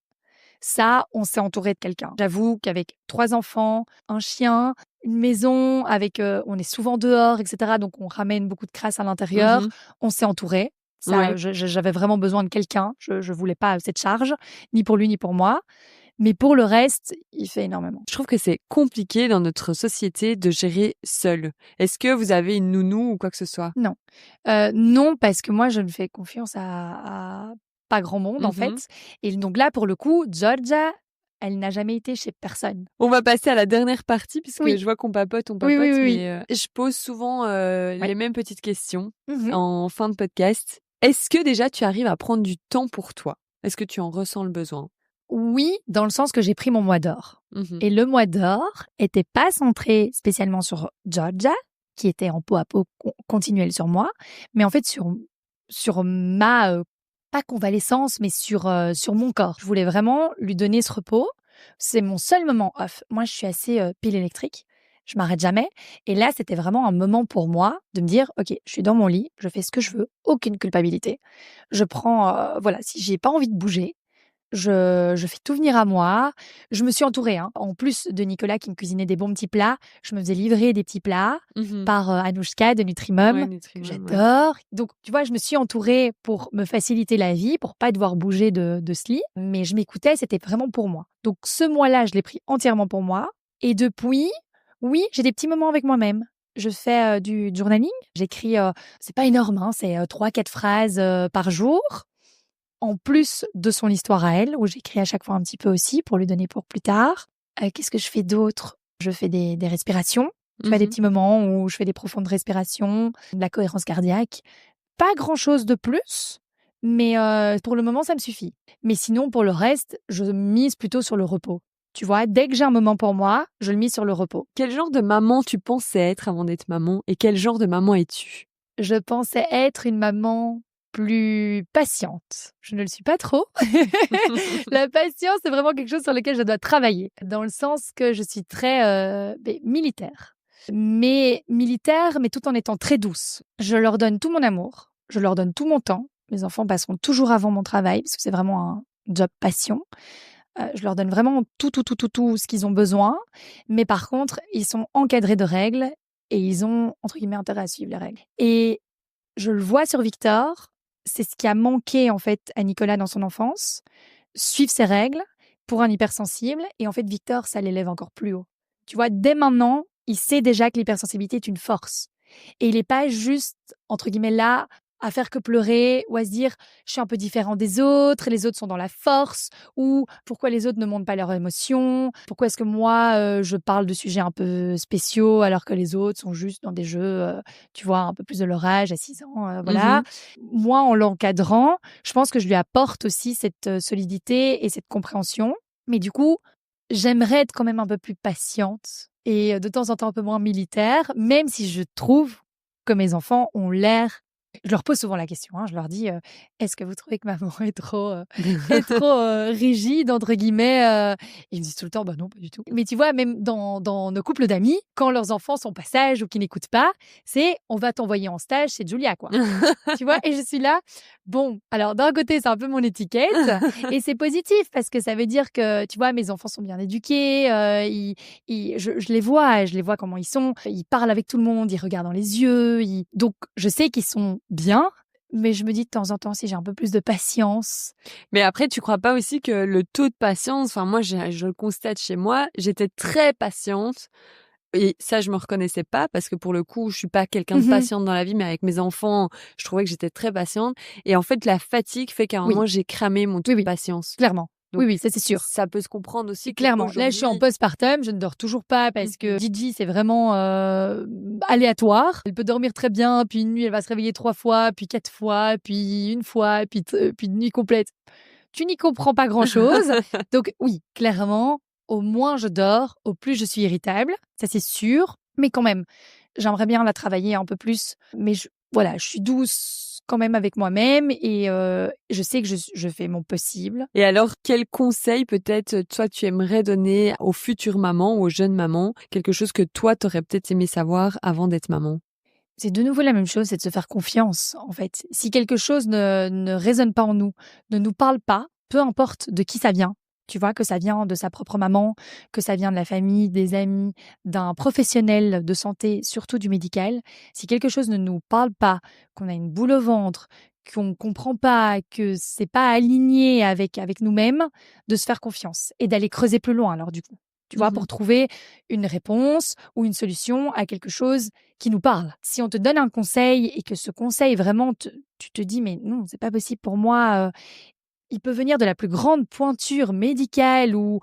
Ça, on s'est entouré de quelqu'un. J'avoue qu'avec 3 enfants, un chien, une maison, on est souvent dehors, etc. Donc, on ramène beaucoup de crasse à l'intérieur. On s'est entouré. Ça, j'avais vraiment besoin de quelqu'un. Je voulais pas cette charge, ni pour lui, ni pour moi. Mais pour le reste, il fait énormément. Je trouve que c'est compliqué dans notre société de gérer seul. Est-ce que vous avez une nounou ou quoi que ce soit? Non. Non, parce que moi, je ne fais confiance à pas grand monde, en fait. Et donc là, pour le coup, Giorgia, elle n'a jamais été chez personne. On va passer à la dernière partie, puisque je vois qu'on papote, mais je pose souvent les mêmes petites questions en fin de podcast. Est-ce que déjà, tu arrives à prendre du temps pour toi? Est-ce que tu en ressens le besoin? Oui, dans le sens que j'ai pris mon mois d'or. Et le mois d'or était pas centré spécialement sur Giorgia, qui était en peau à peau continuelle sur moi, mais en fait sur ma pas convalescence, mais sur mon corps. Je voulais vraiment lui donner ce repos. C'est mon seul moment off. Moi, je suis assez pile électrique. Je m'arrête jamais. Et là, c'était vraiment un moment pour moi de me dire, OK, je suis dans mon lit, je fais ce que je veux, aucune culpabilité. Je prends, si j'ai pas envie de bouger, je fais tout venir à moi. Je me suis entourée. En plus de Nicolas qui me cuisinait des bons petits plats, je me faisais livrer des petits plats par Anouchka de Nutrimum, que j'adore. Ouais. Donc, tu vois, je me suis entourée pour me faciliter la vie, pour pas devoir bouger de ce lit. Mais je m'écoutais, c'était vraiment pour moi. Donc, ce mois-là, je l'ai pris entièrement pour moi. Et depuis, oui, j'ai des petits moments avec moi-même. Je fais du journaling. J'écris, c'est pas énorme, c'est 3-4 phrases par jour. En plus de son histoire à elle, où j'écris à chaque fois un petit peu aussi pour lui donner pour plus tard. Qu'est-ce que je fais d'autre ? Je fais des respirations. Je fais des petits moments où je fais des profondes respirations, de la cohérence cardiaque. Pas grand-chose de plus, mais pour le moment, ça me suffit. Mais sinon, pour le reste, je mise plutôt sur le repos. Tu vois, dès que j'ai un moment pour moi, je le mise sur le repos. Quel genre de maman tu pensais être avant d'être maman et quel genre de maman es-tu ? Je pensais être une maman plus patiente. Je ne le suis pas trop. La patience, c'est vraiment quelque chose sur lequel je dois travailler, dans le sens que je suis très militaire. Mais tout en étant très douce. Je leur donne tout mon amour, je leur donne tout mon temps. Mes enfants passeront toujours avant mon travail, parce que c'est vraiment un job passion. Je leur donne vraiment tout ce qu'ils ont besoin. Mais par contre, ils sont encadrés de règles et ils ont, entre guillemets, intérêt à suivre les règles. Et je le vois sur Victor, c'est ce qui a manqué en fait à Nicolas dans son enfance, suivre ses règles pour un hypersensible. Et en fait, Victor, ça l'élève encore plus haut. Tu vois, dès maintenant, il sait déjà que l'hypersensibilité est une force. Et il n'est pas juste, entre guillemets, là à faire que pleurer ou à se dire je suis un peu différent des autres, les autres sont dans la force, ou pourquoi les autres ne montrent pas leurs émotions, pourquoi est-ce que moi je parle de sujets un peu spéciaux alors que les autres sont juste dans des jeux, tu vois, un peu plus de leur âge, à 6 ans, voilà. Moi, en l'encadrant, je pense que je lui apporte aussi cette solidité et cette compréhension, mais du coup, j'aimerais être quand même un peu plus patiente et de temps en temps un peu moins militaire, même si je trouve que mes enfants ont l'air. Je leur pose souvent la question, je leur dis est-ce que vous trouvez que maman est trop rigide, entre guillemets Ils me disent tout le temps bah non, pas du tout. Mais tu vois, même dans nos couples d'amis, quand leurs enfants sont pas sages ou qui n'écoutent pas, c'est on va t'envoyer en stage chez Julia, quoi. Tu vois, et je suis là, bon, alors d'un côté, c'est un peu mon étiquette et c'est positif parce que ça veut dire que, tu vois, mes enfants sont bien éduqués, je les vois comment ils sont, ils parlent avec tout le monde, ils regardent dans les yeux, donc je sais qu'ils sont bien, mais je me dis de temps en temps si j'ai un peu plus de patience. Mais après, tu crois pas aussi que le taux de patience, enfin moi je le constate chez moi, j'étais très patiente et ça je me reconnaissais pas parce que pour le coup je suis pas quelqu'un de patiente dans la vie, mais avec mes enfants je trouvais que j'étais très patiente et en fait la fatigue fait qu'à un moment j'ai cramé mon taux de patience. Clairement. Donc, oui, ça c'est sûr. Ça peut se comprendre aussi. Clairement. Là, je suis en postpartum, je ne dors toujours pas parce que Gigi, c'est vraiment aléatoire. Elle peut dormir très bien, puis une nuit, elle va se réveiller 3 fois, puis 4 fois, puis une fois, puis une nuit complète. Tu n'y comprends pas grand-chose. Donc oui, clairement, au moins je dors, au plus je suis irritable. Ça, c'est sûr. Mais quand même, j'aimerais bien la travailler un peu plus. Mais je suis douce quand même avec moi-même et je sais que je fais mon possible. Et alors, quel conseil peut-être toi tu aimerais donner aux futures mamans ou aux jeunes mamans, quelque chose que toi t'aurais peut-être aimé savoir avant d'être maman? C'est de nouveau la même chose, c'est de se faire confiance en fait. Si quelque chose ne résonne pas en nous, ne nous parle pas, peu importe de qui ça vient, tu vois, que ça vient de sa propre maman, que ça vient de la famille, des amis, d'un professionnel de santé, surtout du médical. Si quelque chose ne nous parle pas, qu'on a une boule au ventre, qu'on ne comprend pas, que c'est pas aligné avec nous-mêmes, de se faire confiance et d'aller creuser plus loin alors du coup. Tu vois, pour trouver une réponse ou une solution à quelque chose qui nous parle. Si on te donne un conseil et que ce conseil vraiment, tu te dis mais non, c'est pas possible pour moi, il peut venir de la plus grande pointure médicale ou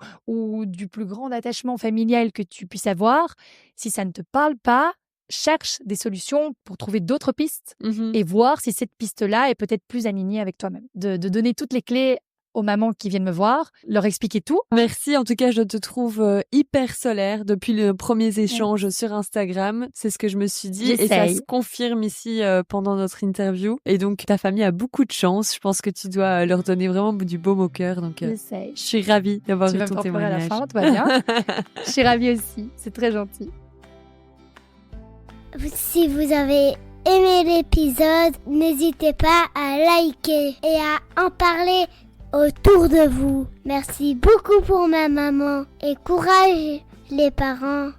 du plus grand attachement familial que tu puisses avoir. Si ça ne te parle pas, cherche des solutions pour trouver d'autres pistes et voir si cette piste-là est peut-être plus alignée avec toi-même. De donner toutes les clés aux mamans qui viennent me voir, leur expliquer tout. Merci, en tout cas, je te trouve hyper solaire depuis les premiers échanges sur Instagram. C'est ce que je me suis dit et ça se confirme ici pendant notre interview. Et donc, ta famille a beaucoup de chance. Je pense que tu dois leur donner vraiment du baume au cœur. Donc, je suis ravie d'avoir eu ton témoignage. Tu vas me à la fin, tout va bien. Je suis ravie aussi. C'est très gentil. Si vous avez aimé l'épisode, n'hésitez pas à liker et à en parler autour de vous. Merci beaucoup pour ma maman et courage les parents.